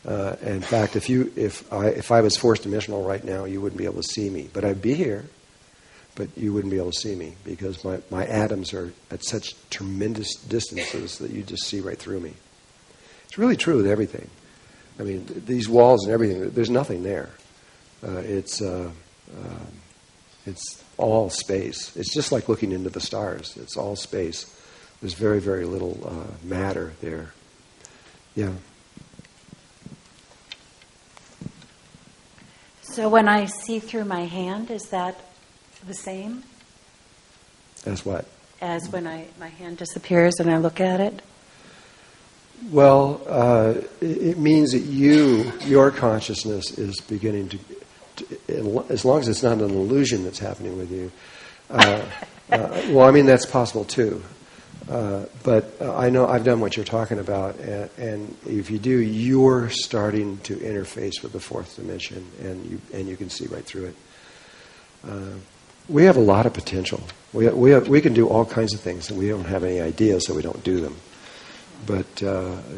In fact, if I was fourth dimensional right now, you wouldn't be able to see me, but I'd be here. but you wouldn't be able to see me because my atoms are at such tremendous distances that you just see right through me. It's really true with everything. I mean, these walls and everything, there's nothing there. It's all space. It's just like looking into the stars. It's all space. There's very, very little matter there. Yeah. So when I see through my hand, is that the same? As what? As when my hand disappears and I look at it? Well, it means that your consciousness is beginning to, as long as it's not an illusion that's happening with you. Well, I mean, that's possible too. But I know I've done what you're talking about, and if you do, you're starting to interface with the fourth dimension, and you can see right through it. We have a lot of potential. We can do all kinds of things, and we don't have any idea, so we don't do them. But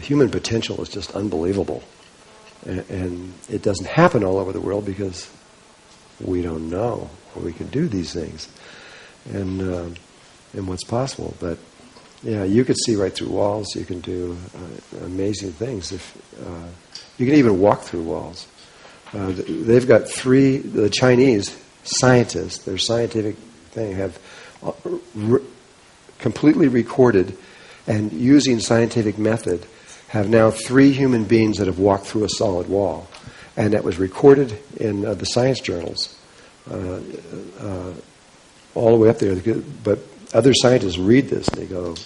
human potential is just unbelievable, and it doesn't happen all over the world because we don't know we can do these things, and what's possible. But yeah, you could see right through walls. You can do amazing things. If you can even walk through walls. They've got the Chinese scientists, their scientific thing, have completely recorded and using scientific method have now 3 human beings that have walked through a solid wall. And that was recorded in the science journals all the way up there. But other scientists read this and they go,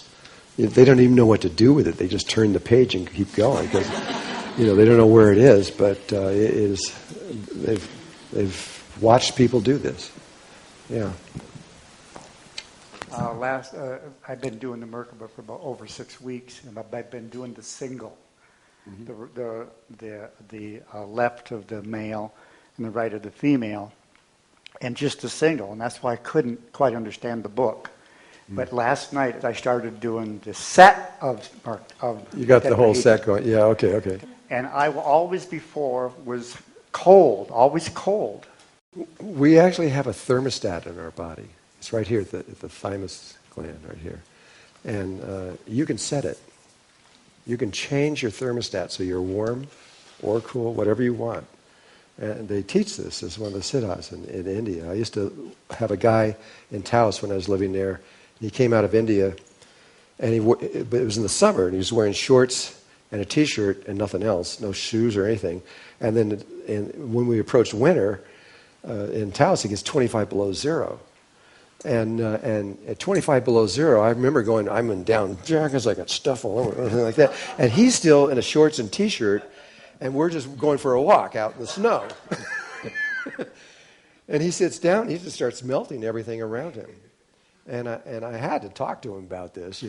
they don't even know what to do with it. They just turn the page and keep going because they don't know where it is. But it is. They've watched people do this. Yeah. I've been doing the Merkaba for about over 6 weeks, and I've been doing the single, the left of the male and the right of the female, and just the single, and that's why I couldn't quite understand the book. But last night I started doing the set of you got the whole set going. Yeah. Okay. And I always before was cold, always cold. We actually have a thermostat in our body. It's right here at the thymus gland, right here. And you can set it. You can change your thermostat so you're warm or cool, whatever you want. And they teach this as one of the siddhas in India. I used to have a guy in Taos when I was living there. He came out of India, and but it was in the summer, and he was wearing shorts and a T-shirt and nothing else, no shoes or anything. And then when we approached winter, in Taos, it gets 25 below zero. And at 25 below zero, I remember going, I'm in down jackets, I got stuff all over, everything like that. And he's still in a shorts and T-shirt, and we're just going for a walk out in the snow. And he sits down, he just starts melting everything around him. And I had to talk to him about this,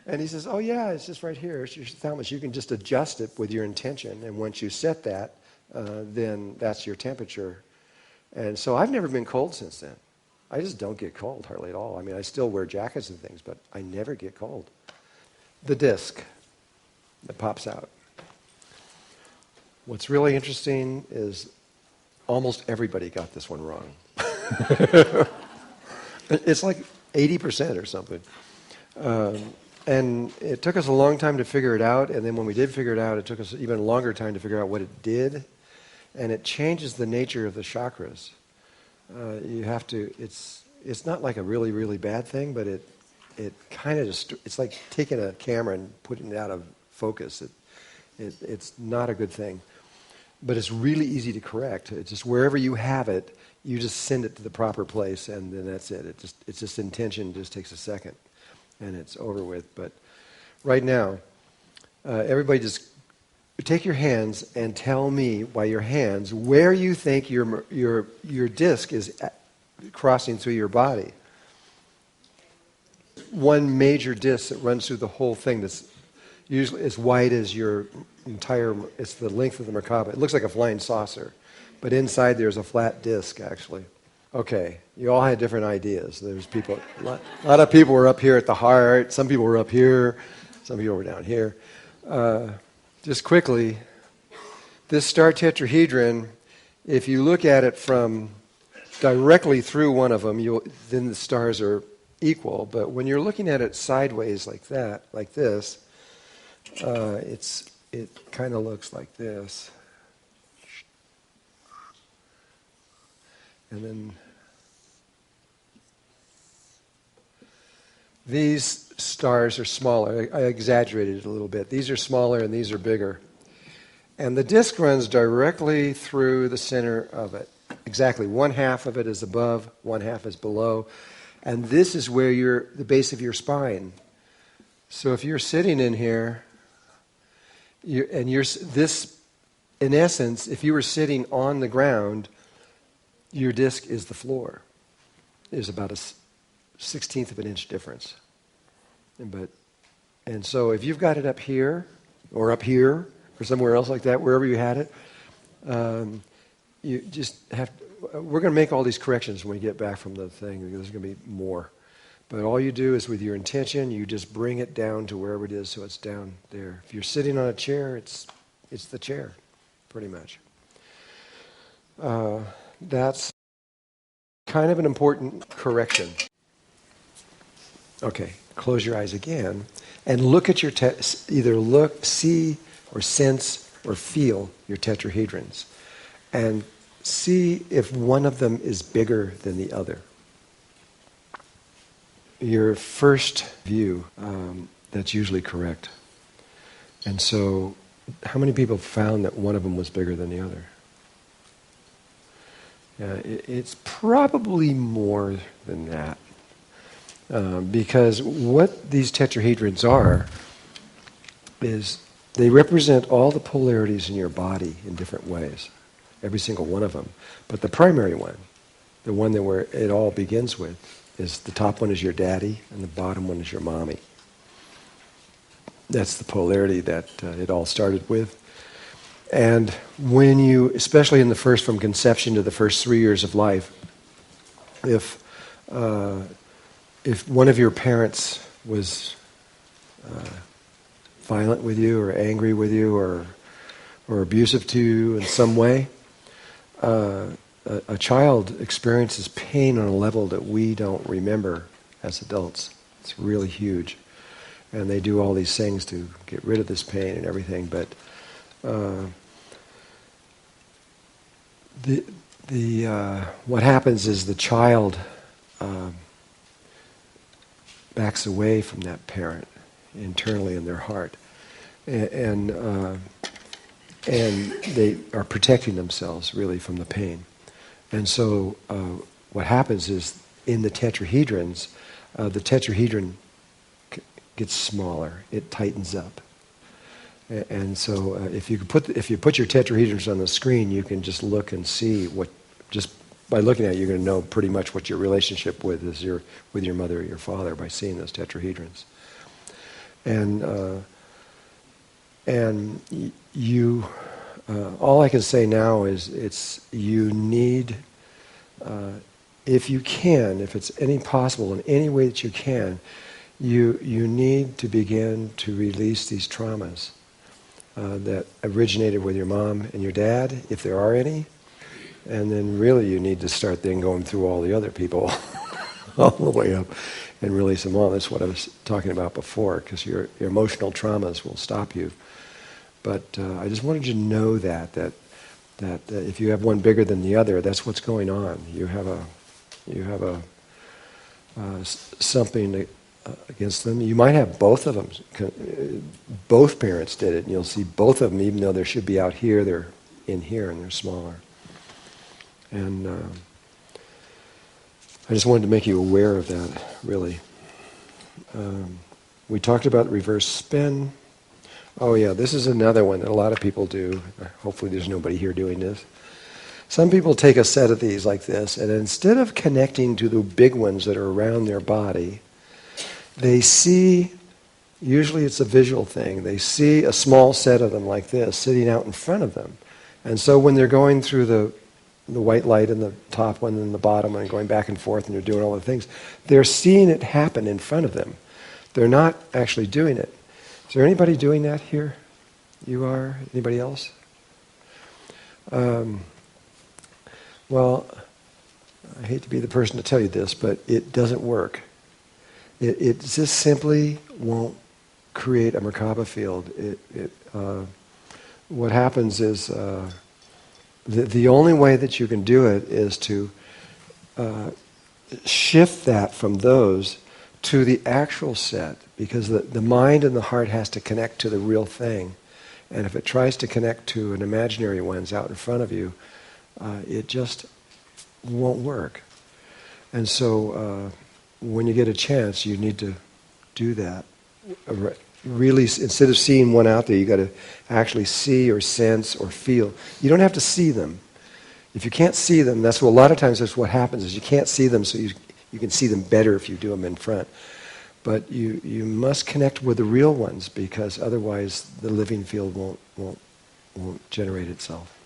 And he says, oh yeah, it's just right here. It's your thalamus. You can just adjust it with your intention. And once you set that, then that's your temperature. And so I've never been cold since then. I just don't get cold hardly at all. I mean, I still wear jackets and things, but I never get cold. The disc that pops out. What's really interesting is almost everybody got this one wrong. It's like 80% or something. And it took us a long time to figure it out, and then when we did figure it out, it took us even a longer time to figure out what it did, and it changes the nature of the chakras. You have to, it's not like a really, really bad thing, but it kind of just, it's like taking a camera and putting it out of focus. It's not a good thing. But it's really easy to correct. It's just wherever you have it, you just send it to the proper place, and then that's it. It's just intention. It just takes a second, and it's over with. But right now, everybody just take your hands and tell me by your hands where you think your disc is crossing through your body. One major disc that runs through the whole thing that's usually as wide as your entire, it's the length of the Merkaba. It looks like a flying saucer, but inside there's a flat disc, actually. Okay, you all had different ideas. There's people, a lot of people were up here at the heart. Some people were up here. Some people were down here. Just quickly, this star tetrahedron, if you look at it from directly through one of them, then the stars are equal. But when you're looking at it sideways like that, like this, it kind of looks like this. And then these stars are smaller. I exaggerated it a little bit. These are smaller and these are bigger. And the disk runs directly through the center of it. Exactly. One half of it is above, one half is below. And this is where the base of your spine. So if you're sitting in here, in essence, if you were sitting on the ground, your disc is the floor. There's about a 1/16 of an inch difference. And so if you've got it up here, or somewhere else like that, wherever you had it, you just have to, we're going to make all these corrections when we get back from the thing, because there's going to be more. But all you do is, with your intention, you just bring it down to wherever it is, so it's down there. If you're sitting on a chair, it's the chair, pretty much. That's kind of an important correction. Okay, close your eyes again, and look at your either look, see, or sense, or feel your tetrahedrons, and see if one of them is bigger than the other. Your first view, that's usually correct. And so, how many people found that one of them was bigger than the other? It's probably more than that. Because what these tetrahedrons are is they represent all the polarities in your body in different ways, every single one of them. But the primary one, the one that where it all begins with, is the top one is your daddy and the bottom one is your mommy. That's the polarity that it all started with. And when you, especially in the first, from conception to the first 3 years of life, if one of your parents was violent with you or angry with you or abusive to you in some way, a child experiences pain on a level that we don't remember as adults. It's really huge. And they do all these things to get rid of this pain and everything, but what happens is the child backs away from that parent internally in their heart, and they are protecting themselves really from the pain. And so what happens is in the tetrahedrons, the tetrahedron gets smaller, it tightens up. And so if you put your tetrahedrons on the screen, you can just look and see what, just by looking at it, you're going to know pretty much what your relationship with your mother or your father by seeing those tetrahedrons. And you, all I can say now is you need, if you can, if it's any possible in any way that you can, you need to begin to release these traumas that originated with your mom and your dad, if there are any. And then really you need to start then going through all the other people all the way up and release them all. That's what I was talking about before, because your emotional traumas will stop you. But I just wanted you to know that if you have one bigger than the other, that's what's going on. You have something against them. You might have both of them. Both parents did it, and you'll see both of them, even though they should be out here, they're in here and they're smaller. And I just wanted to make you aware of that, really. We talked about reverse spin. Oh yeah, this is another one that a lot of people do. Hopefully there's nobody here doing this. Some people take a set of these like this, and instead of connecting to the big ones that are around their body, they see, usually it's a visual thing, they see a small set of them like this sitting out in front of them. And so when they're going through the white light and the top one and the bottom one and going back and forth and they're doing all the things, they're seeing it happen in front of them. They're not actually doing it. Is there anybody doing that here? You are? Anybody else? Well, I hate to be the person to tell you this, but it doesn't work. It just simply won't create a Merkaba field. What happens is the only way that you can do it is to shift that from those to the actual set, because the mind and the heart has to connect to the real thing. And if it tries to connect to an imaginary ones out in front of you, it just won't work. And so when you get a chance, you need to do that. Really, instead of seeing one out there, you got to actually see or sense or feel. You don't have to see them. If you can't see them, a lot of times that's what happens, is you can't see them, so you can see them better if you do them in front. But you must connect with the real ones, because otherwise the living field won't generate itself.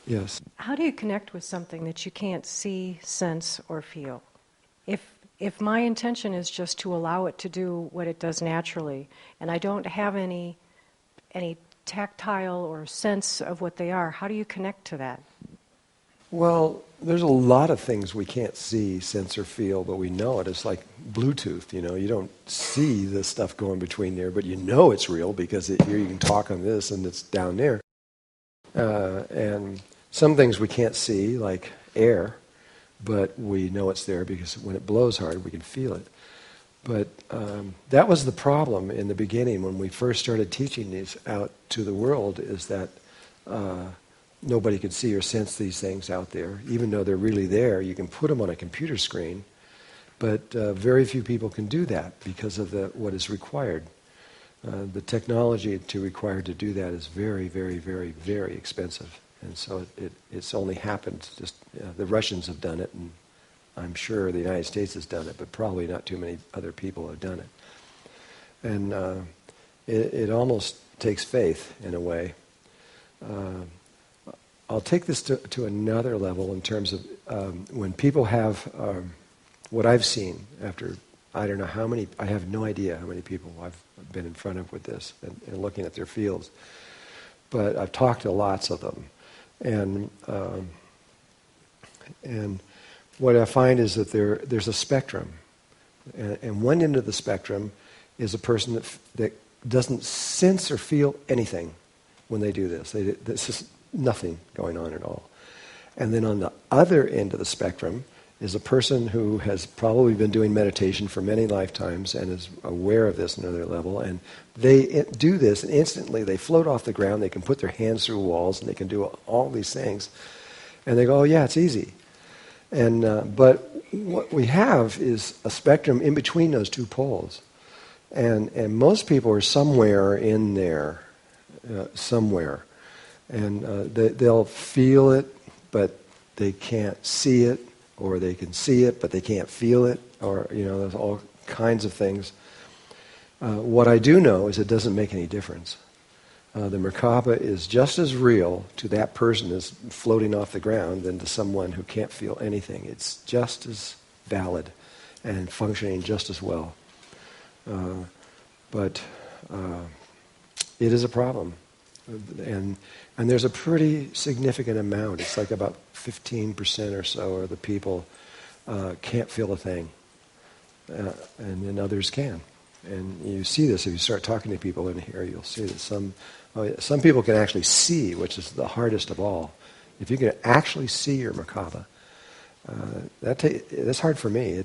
Yes. How do you connect with something that you can't see, sense, or feel? If my intention is just to allow it to do what it does naturally, and I don't have any tactile or sense of what they are, how do you connect to that? Well, there's a lot of things we can't see, sense, or feel, but we know it. It's like Bluetooth, you don't see the stuff going between there, but you know it's real because here you can talk on this and it's down there. And some things we can't see, like air, but we know it's there because when it blows hard, we can feel it. But that was the problem in the beginning when we first started teaching these out to the world, is that nobody could see or sense these things out there. Even though they're really there, you can put them on a computer screen, but very few people can do that because of what is required. The technology required to do that is very, very, very, very expensive. And so it's only happened, just the Russians have done it, and I'm sure the United States has done it, but probably not too many other people have done it. And it almost takes faith in a way. I'll take this to another level in terms of when people have what I've seen after, I don't know how many, I have no idea how many people I've been in front of with this and looking at their fields. But I've talked to lots of them. And what I find is that there's a spectrum. And one end of the spectrum is a person that doesn't sense or feel anything when they do this. There's just nothing going on at all. And then on the other end of the spectrum is a person who has probably been doing meditation for many lifetimes and is aware of this on another level, and they do this and instantly they float off the ground, they can put their hands through walls and they can do all these things. And they go, oh yeah, it's easy. And but what we have is a spectrum in between those two poles. And most people are somewhere in there, somewhere. And they'll feel it, but they can't see it, or they can see it, but they can't feel it, or, there's all kinds of things. What I do know is it doesn't make any difference. The Merkaba is just as real to that person as floating off the ground than to someone who can't feel anything. It's just as valid and functioning just as well. But it is a problem. And there's a pretty significant amount. It's like about 15% or so of the people can't feel a thing. And then others can. And you see this if you start talking to people in here. You'll see that some people can actually see, which is the hardest of all. If you can actually see your Merkaba, that's hard for me.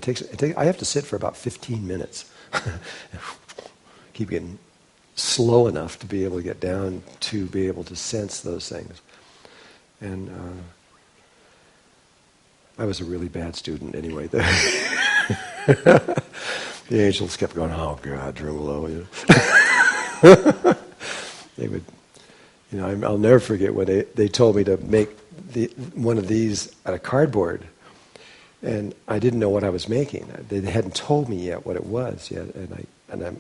I have to sit for about 15 minutes. Keep getting slow enough to be able to get down to be able to sense those things. And I was a really bad student anyway. The angels kept going, oh God, Drunvalo. They would, I'll never forget when they told me to make one of these out of cardboard. And I didn't know what I was making. They hadn't told me yet what it was yet.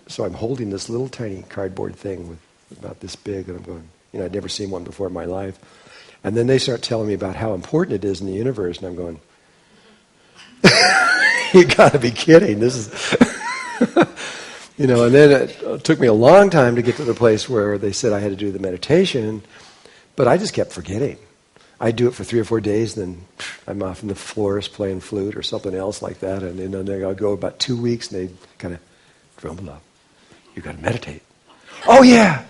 So I'm holding this little tiny cardboard thing with about this big, and I'm going, I'd never seen one before in my life. And then they start telling me about how important it is in the universe, and I'm going, you got to be kidding! This is, and then it took me a long time to get to the place where they said I had to do the meditation, but I just kept forgetting. I do it for 3 or 4 days, then I'm off in the forest playing flute or something else like that, and then I'll go about 2 weeks, and they kind of, Drunvalo, you got to meditate. Oh yeah.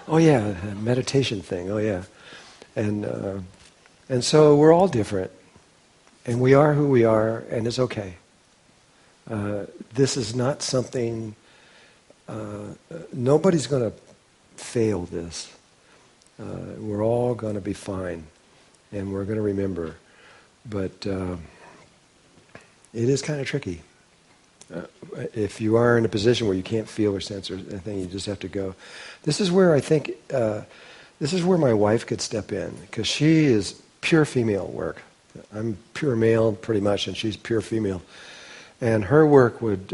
Oh yeah, a meditation thing. Oh yeah, and so we're all different, and we are who we are, and it's okay. This is not something. Nobody's going to fail this. We're all going to be fine, and we're going to remember. But it is kind of tricky. If you are in a position where you can't feel or sense or anything, you just have to go. This is where I think, this is where my wife could step in, because she is pure female work. I'm pure male pretty much, and she's pure female. And her work would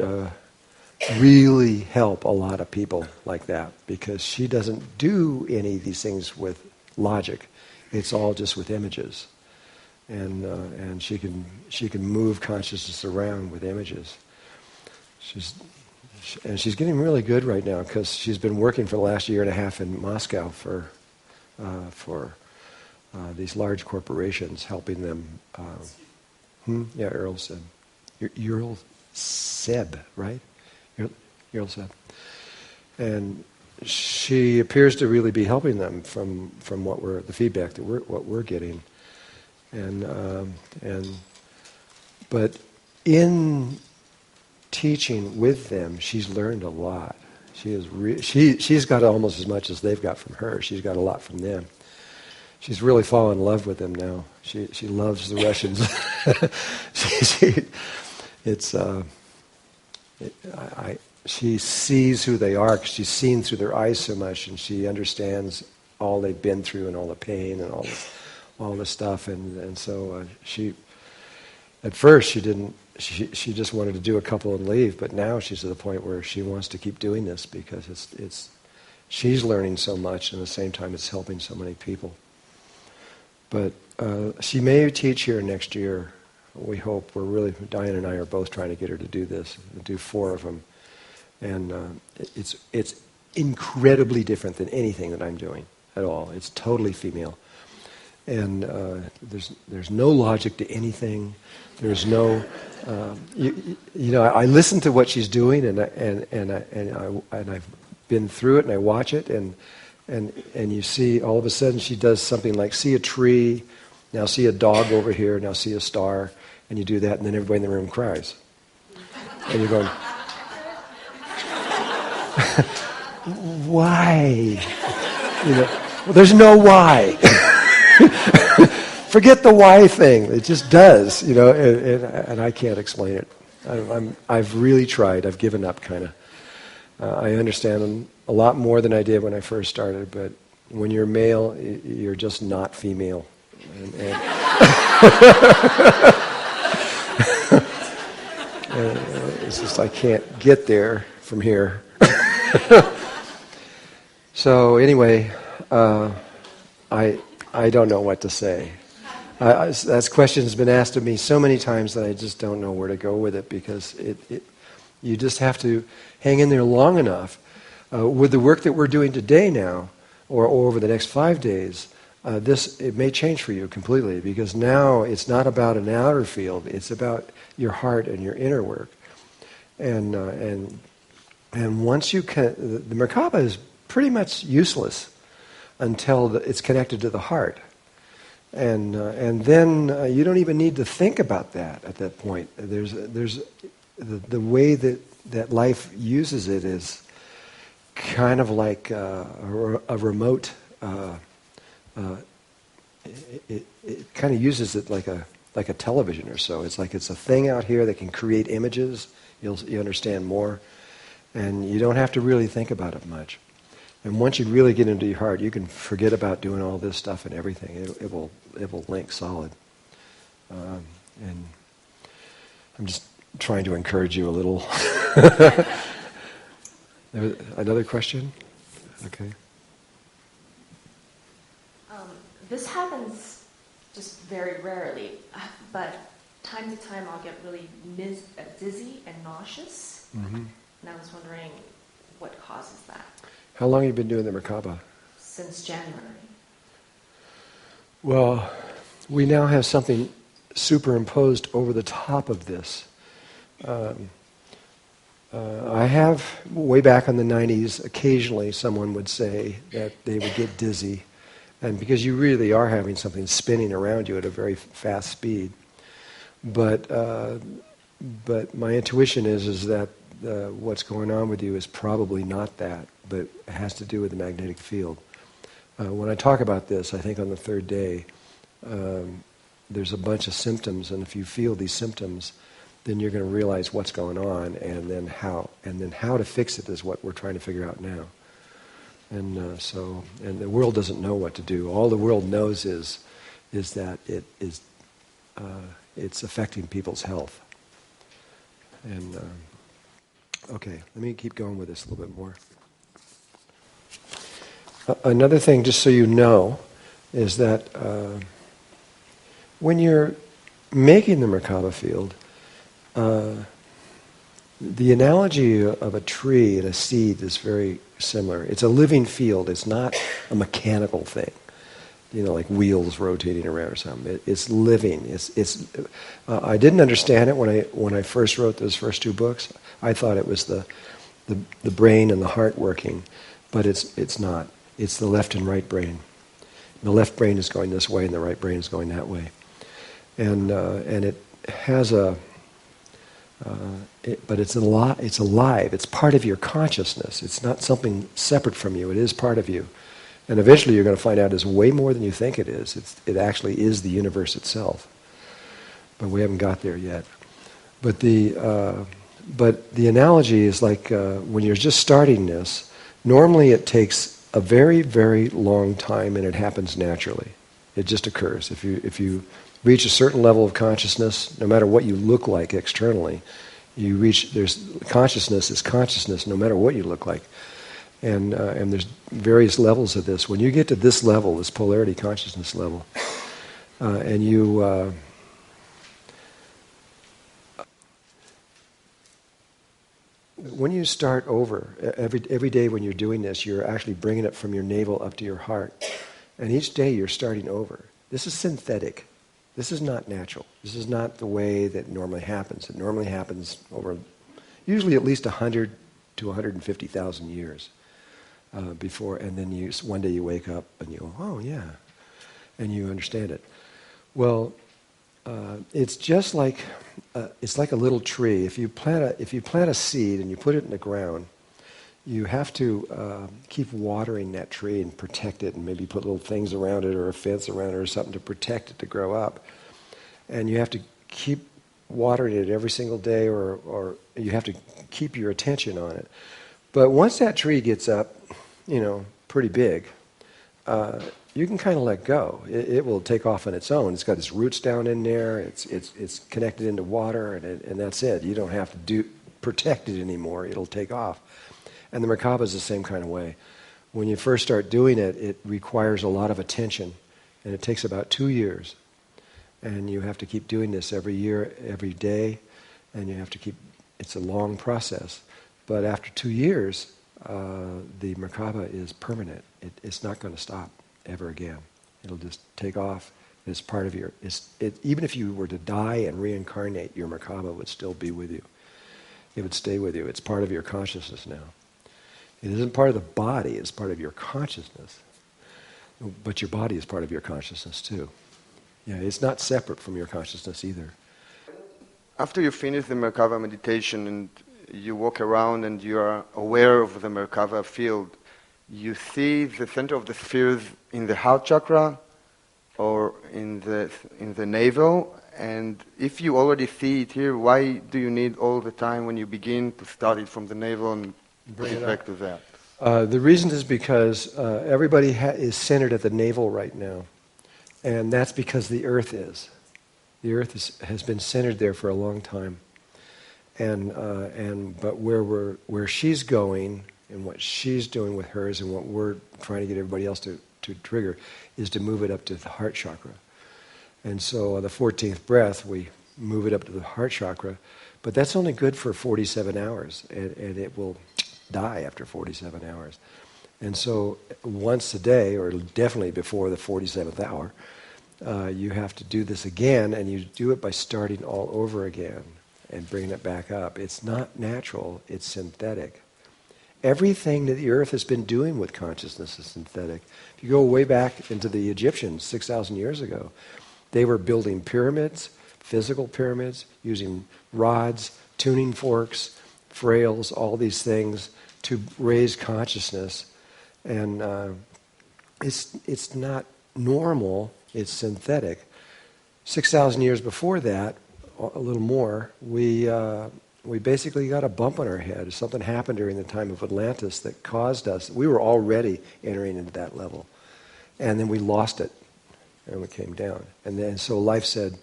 really help a lot of people like that, because she doesn't do any of these things with logic. It's all just with images. And she can move consciousness around with images. She's getting really good right now, because she's been working for the last 1.5 years in Moscow for these large corporations, helping them. Yeah, Earl said. Earl Seb, right? Earl Seb. And she appears to really be helping them from the feedback that we're getting. But in teaching with them, she's learned a lot. She's got almost as much as they've got from her. She's got a lot from them. She's really fallen in love with them now. She loves the Russians. She sees who they are, because she's seen through their eyes so much, and she understands all they've been through and all the pain and all the stuff. And so at first she didn't. She just wanted to do a couple and leave, but now she's at the point where she wants to keep doing this, because she's learning so much, and at the same time it's helping so many people. But she may teach here next year. We hope. Diane and I are both trying to get her to do this, do 4 of them. And it's incredibly different than anything that I'm doing at all. It's totally female. And there's no logic to anything. There's no, I listen to what she's doing, and I've been through it, and I watch it, and you see all of a sudden she does something like see a tree, now see a dog over here, now see a star, and you do that, and then everybody in the room cries, and you're going, why? Well, there's no why. Forget the why thing. It just does, and I can't explain it. I've really tried. I've given up, kind of. I understand them a lot more than I did when I first started, but when you're male, you're just not female. And it's just I can't get there from here. So anyway, I don't know what to say. That question's been asked of me so many times that I just don't know where to go with it, because you just have to hang in there long enough. With the work that we're doing today now, or over the next 5 days, it may change for you completely, because now it's not about an outer field; it's about your heart and your inner work. And once you can, the Merkaba is pretty much useless until it's connected to the heart. And then you don't even need to think about that at that point. There's the way that life uses it is kind of like a remote. It kind of uses it like a television or so. It's like it's a thing out here that can create images. You understand more, and you don't have to really think about it much. And once you really get into your heart, you can forget about doing all this stuff and everything. It will link solid. And I'm just trying to encourage you a little. Another question? Okay. This happens just very rarely, but time to time I'll get really dizzy and nauseous. Mm-hmm. And I was wondering what causes that. How long have you been doing the Merkaba? Since January. Well, we now have something superimposed over the top of this. I have, way back in the 90s, occasionally someone would say that they would get dizzy, and because you really are having something spinning around you at a very fast speed. But my intuition is that what's going on with you is probably not that, but it has to do with the magnetic field. When I talk about this, I think on the third day, there's a bunch of symptoms, and if you feel these symptoms, then you're going to realize what's going on, and then how to fix it is what we're trying to figure out now. And and the world doesn't know what to do. All the world knows is that it's affecting people's health. And okay, let me keep going with this a little bit more. Another thing, just so you know, is that when you're making the Merkaba field, the analogy of a tree and a seed is very similar. It's a living field. It's not a mechanical thing, like wheels rotating around or something. It's living. I didn't understand it when I first wrote those first two books. I thought it was the brain and the heart working, but it's not. It's the left and right brain. The left brain is going this way, and the right brain is going that way, and it has but it's alive. It's alive. It's part of your consciousness. It's not something separate from you. It is part of you, and eventually you're going to find out it's way more than you think it is. It actually is the universe itself, but we haven't got there yet. But the analogy is like when you're just starting this. Normally, it takes a very, very long time, and it happens naturally. It just occurs. If you reach a certain level of consciousness, no matter what you look like externally, consciousness is consciousness, no matter what you look like. And there's various levels of this. When you get to this level, this polarity consciousness level, and you when you start over, every day when you're doing this, you're actually bringing it from your navel up to your heart. And each day you're starting over. This is synthetic. This is not natural. This is not the way that normally happens. It normally happens over usually at least 100 to 150,000 years before, and then one day you wake up and you go, oh yeah, and you understand it. Well, it's just like it's like a little tree. If you plant a seed and you put it in the ground, you have to keep watering that tree and protect it, and maybe put little things around it or a fence around it or something to protect it to grow up. And you have to keep watering it every single day, or you have to keep your attention on it. But once that tree gets up, pretty big, you can kind of let go. It will take off on its own. It's got its roots down in there. It's connected into water, and that's it. You don't have to protect it anymore. It'll take off. And the Merkaba is the same kind of way. When you first start doing it, it requires a lot of attention, and it takes about 2 years. And you have to keep doing this every year, every day, and you have to keep. It's a long process, but after 2 years, the Merkaba is permanent. It's not going to stop ever again. It'll just take off. It's part of your. Even if you were to die and reincarnate, your Merkaba would still be with you. It would stay with you. It's part of your consciousness now. It isn't part of the body. It's part of your consciousness. But your body is part of your consciousness too. Yeah, it's not separate from your consciousness either. After you finish the Merkaba meditation and you walk around and you are aware of the Merkaba field, you see the center of the spheres in the heart chakra or in the navel. And if you already see it here, why do you need all the time when you begin to start it from the navel and bring it back to that? The reason is because everybody is centered at the navel right now. And that's because the earth is. The earth has been centered there for a long time. But where she's going and what she's doing with hers and what we're trying to get everybody else to trigger is to move it up to the heart chakra. And so on the 14th breath, we move it up to the heart chakra. But that's only good for 47 hours, and it will die after 47 hours. And so once a day, or definitely before the 47th hour, you have to do this again, and you do it by starting all over again and bringing it back up. It's not natural, it's synthetic. Everything that the earth has been doing with consciousness is synthetic. If you go way back into the Egyptians 6,000 years ago, they were building pyramids, physical pyramids, using rods, tuning forks, frails, all these things to raise consciousness. And it's not normal, it's synthetic. 6,000 years before that, a little more, we basically got a bump on our head. Something happened during the time of Atlantis that caused us, we were already entering into that level. And then we lost it, and we came down. And then so life said,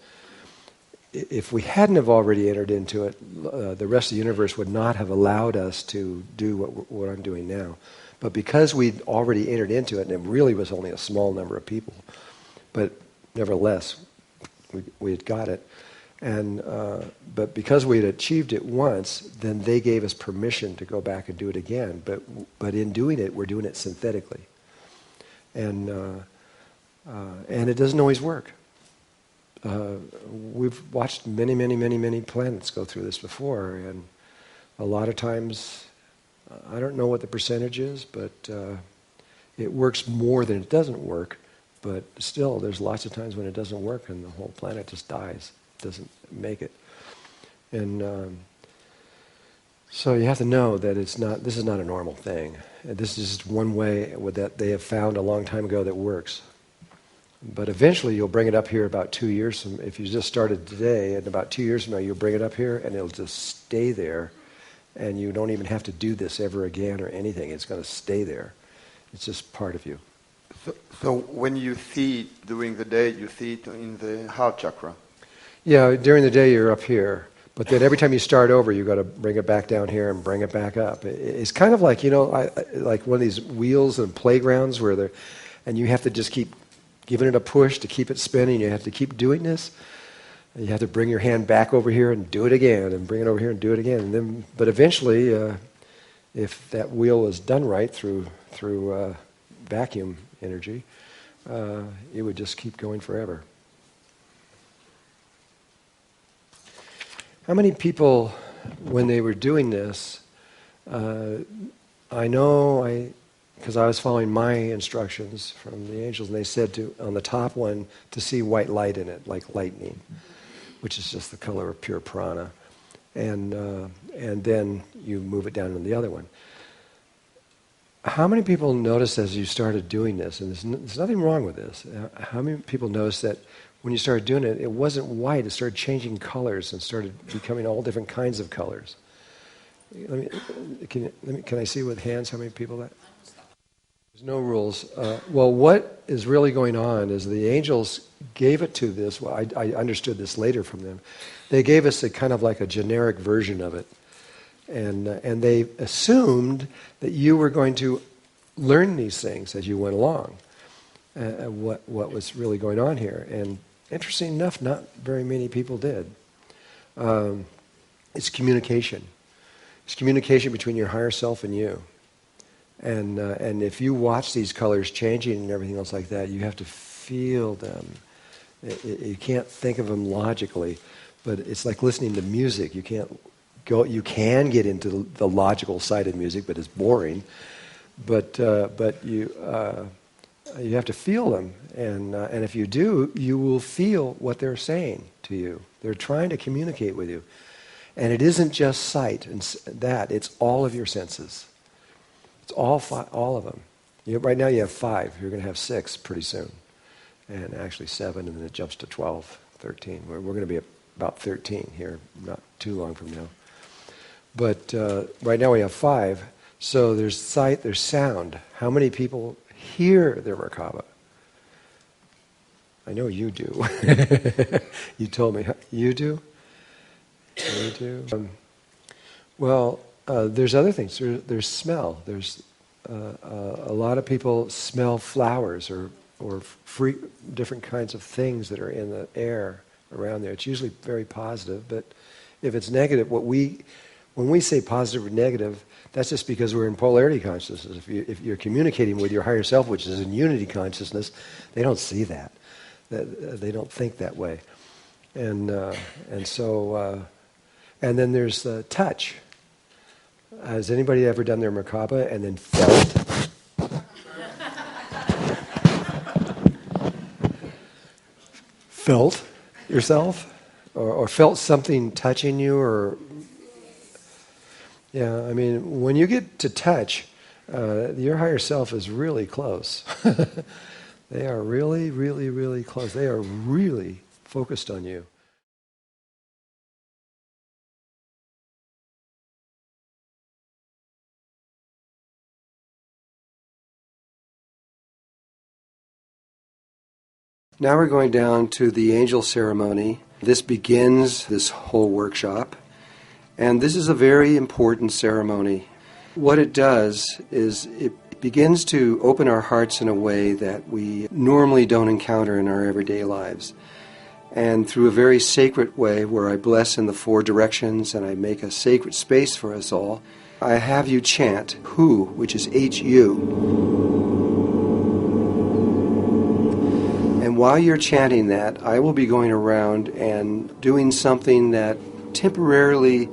if we hadn't have already entered into it, the rest of the universe would not have allowed us to do what I'm doing now. But because we'd already entered into it, and it really was only a small number of people, but nevertheless, we had got it. And but because we had achieved it once, then they gave us permission to go back and do it again. But in doing it, we're doing it synthetically, and it doesn't always work. We've watched many planets go through this before, and a lot of times, I don't know what the percentage is, but it works more than it doesn't work. But still, there's lots of times when it doesn't work, and the whole planet just dies. Doesn't make it. And so you have to know that this is not a normal thing. This is just one way that they have found a long time ago that works. But eventually you'll bring it up here about 2 years from, if you just started today, and about 2 years from now you'll bring it up here and it'll just stay there, and you don't even have to do this ever again or anything. It's going to stay there. It's just part of you. So when you see it during the day, you see it in the heart chakra? Yeah, during the day you're up here, but then every time you start over, you've got to bring it back down here and bring it back up. It's kind of like, like one of these wheels in playgrounds and you have to just keep giving it a push to keep it spinning. You have to keep doing this. And you have to bring your hand back over here and do it again, and bring it over here and do it again. And then, but eventually, if that wheel is done right through vacuum energy, it would just keep going forever. How many people, when they were doing this, I know, because I was following my instructions from the angels, and they said on the top one to see white light in it, like lightning, which is just the color of pure prana, and then you move it down to the other one. How many people noticed as you started doing this, and there's nothing wrong with this, how many people noticed that when you started doing it, it wasn't white, it started changing colors and started becoming all different kinds of colors? Can I see with hands how many people that? There's no rules. Well, what is really going on is the angels gave it to this. Well, I understood this later from them. They gave us a kind of like a generic version of it. And they assumed that you were going to learn these things as you went along. What was really going on here. And interesting enough, not very many people did. It's communication. It's communication between your higher self and you. And if you watch these colors changing and everything else like that, you have to feel them. You can't think of them logically, but it's like listening to music. You can get into the logical side of music, but it's boring. But you have to feel them, and if you do, you will feel what they're saying to you. They're trying to communicate with you, and it isn't just sight and that; it's all of your senses. It's all of them. Right now you have 5. You're going to have 6 pretty soon, and actually 7, and then it jumps to 12, 13. We're going to be about 13 here, not too long from now. But right now we have 5. So there's sight, there's sound. How many people hear the Merkaba? I know you do. You told me. You do? You do? There's other things. There's smell. There's a lot of people smell flowers or different kinds of things that are in the air around there. It's usually very positive, but if it's negative, when we say positive or negative, that's just because we're in polarity consciousness. If you're communicating with your higher self, which is in unity consciousness, they don't see that. They don't think that way. And so then there's touch. Has anybody ever done their Merkaba and then felt? Felt yourself? Or felt something touching you? Or yeah, I mean, when you get to touch, your higher self is really close. They are really, really, really close. They are really focused on you. Now we're going down to the angel ceremony. This begins this whole workshop. And this is a very important ceremony. What it does is it begins to open our hearts in a way that we normally don't encounter in our everyday lives. And through a very sacred way where I bless in the 4 directions and I make a sacred space for us all, I have you chant Hu, which is H-U. And while you're chanting that, I will be going around and doing something that temporarily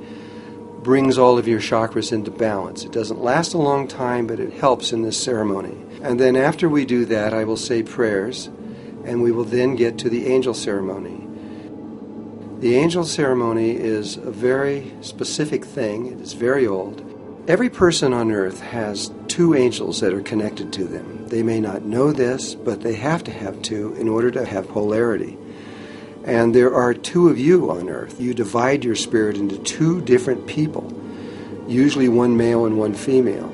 brings all of your chakras into balance. It doesn't last a long time, but it helps in this ceremony. And then after we do that, I will say prayers, and we will then get to the angel ceremony. The angel ceremony is a very specific thing. It is very old. Every person on earth has 2 angels that are connected to them. They may not know this, but they have to have 2 in order to have polarity. And there are 2 of you on earth. You divide your spirit into 2 different people, usually 1 male and 1 female.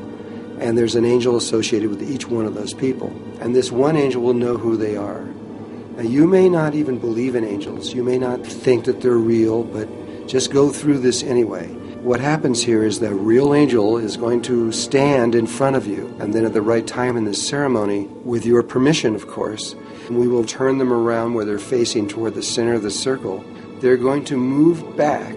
And there's an angel associated with each one of those people. And this one angel will know who they are. Now, you may not even believe in angels. You may not think that they're real, but just go through this anyway. What happens here is that a real angel is going to stand in front of you, and then at the right time in this ceremony, with your permission, of course, we will turn them around where they're facing toward the center of the circle. They're going to move back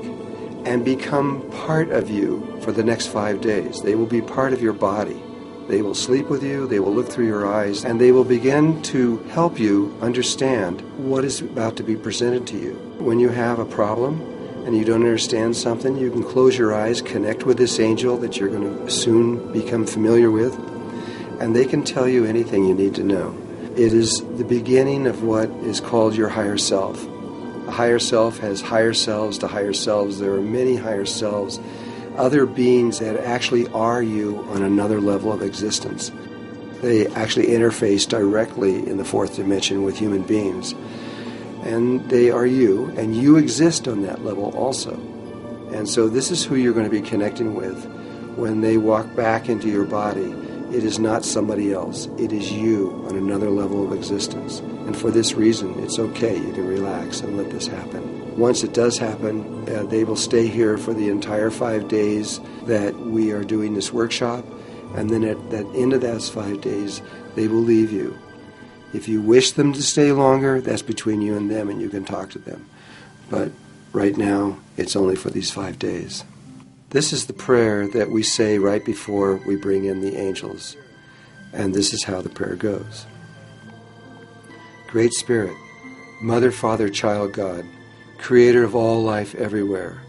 and become part of you for the next 5 days. They will be part of your body. They will sleep with you, they will look through your eyes, and they will begin to help you understand what is about to be presented to you. When you have a problem and you don't understand something, you can close your eyes, connect with this angel that you're going to soon become familiar with, and they can tell you anything you need to know. It is the beginning of what is called your higher self. A higher self has higher selves to higher selves. There are many higher selves, other beings that actually are you on another level of existence. They actually interface directly in the 4th dimension with human beings. And they are you, and you exist on that level also. And so this is who you're going to be connecting with when they walk back into your body. It is not somebody else. It is you on another level of existence. And for this reason, it's okay. You can relax and let this happen. Once it does happen, they will stay here for the entire 5 days that we are doing this workshop. And then at the end of those 5 days, they will leave you. If you wish them to stay longer, that's between you and them, and you can talk to them. But right now, it's only for these 5 days. This is the prayer that we say right before we bring in the angels. And this is how the prayer goes. Great Spirit, Mother, Father, Child, God, Creator of all life everywhere,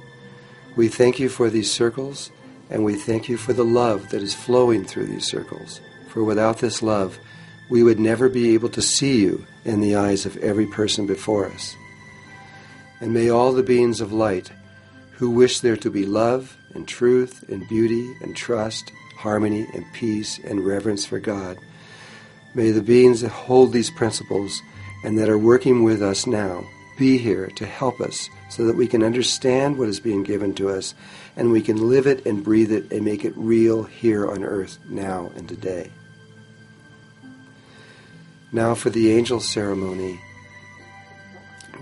we thank you for these circles, and we thank you for the love that is flowing through these circles. For without this love, we would never be able to see you in the eyes of every person before us. And may all the beings of light who wish there to be love and truth and beauty and trust, harmony and peace and reverence for God, may the beings that hold these principles and that are working with us now be here to help us so that we can understand what is being given to us and we can live it and breathe it and make it real here on earth now and today. Now for the angel ceremony,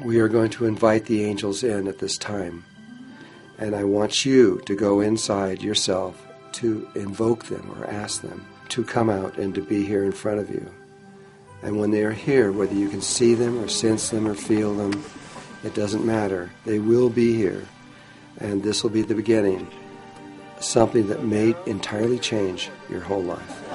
we are going to invite the angels in at this time. And I want you to go inside yourself to invoke them or ask them to come out and to be here in front of you. And when they are here, whether you can see them or sense them or feel them, it doesn't matter. They will be here. And this will be the beginning, something that may entirely change your whole life.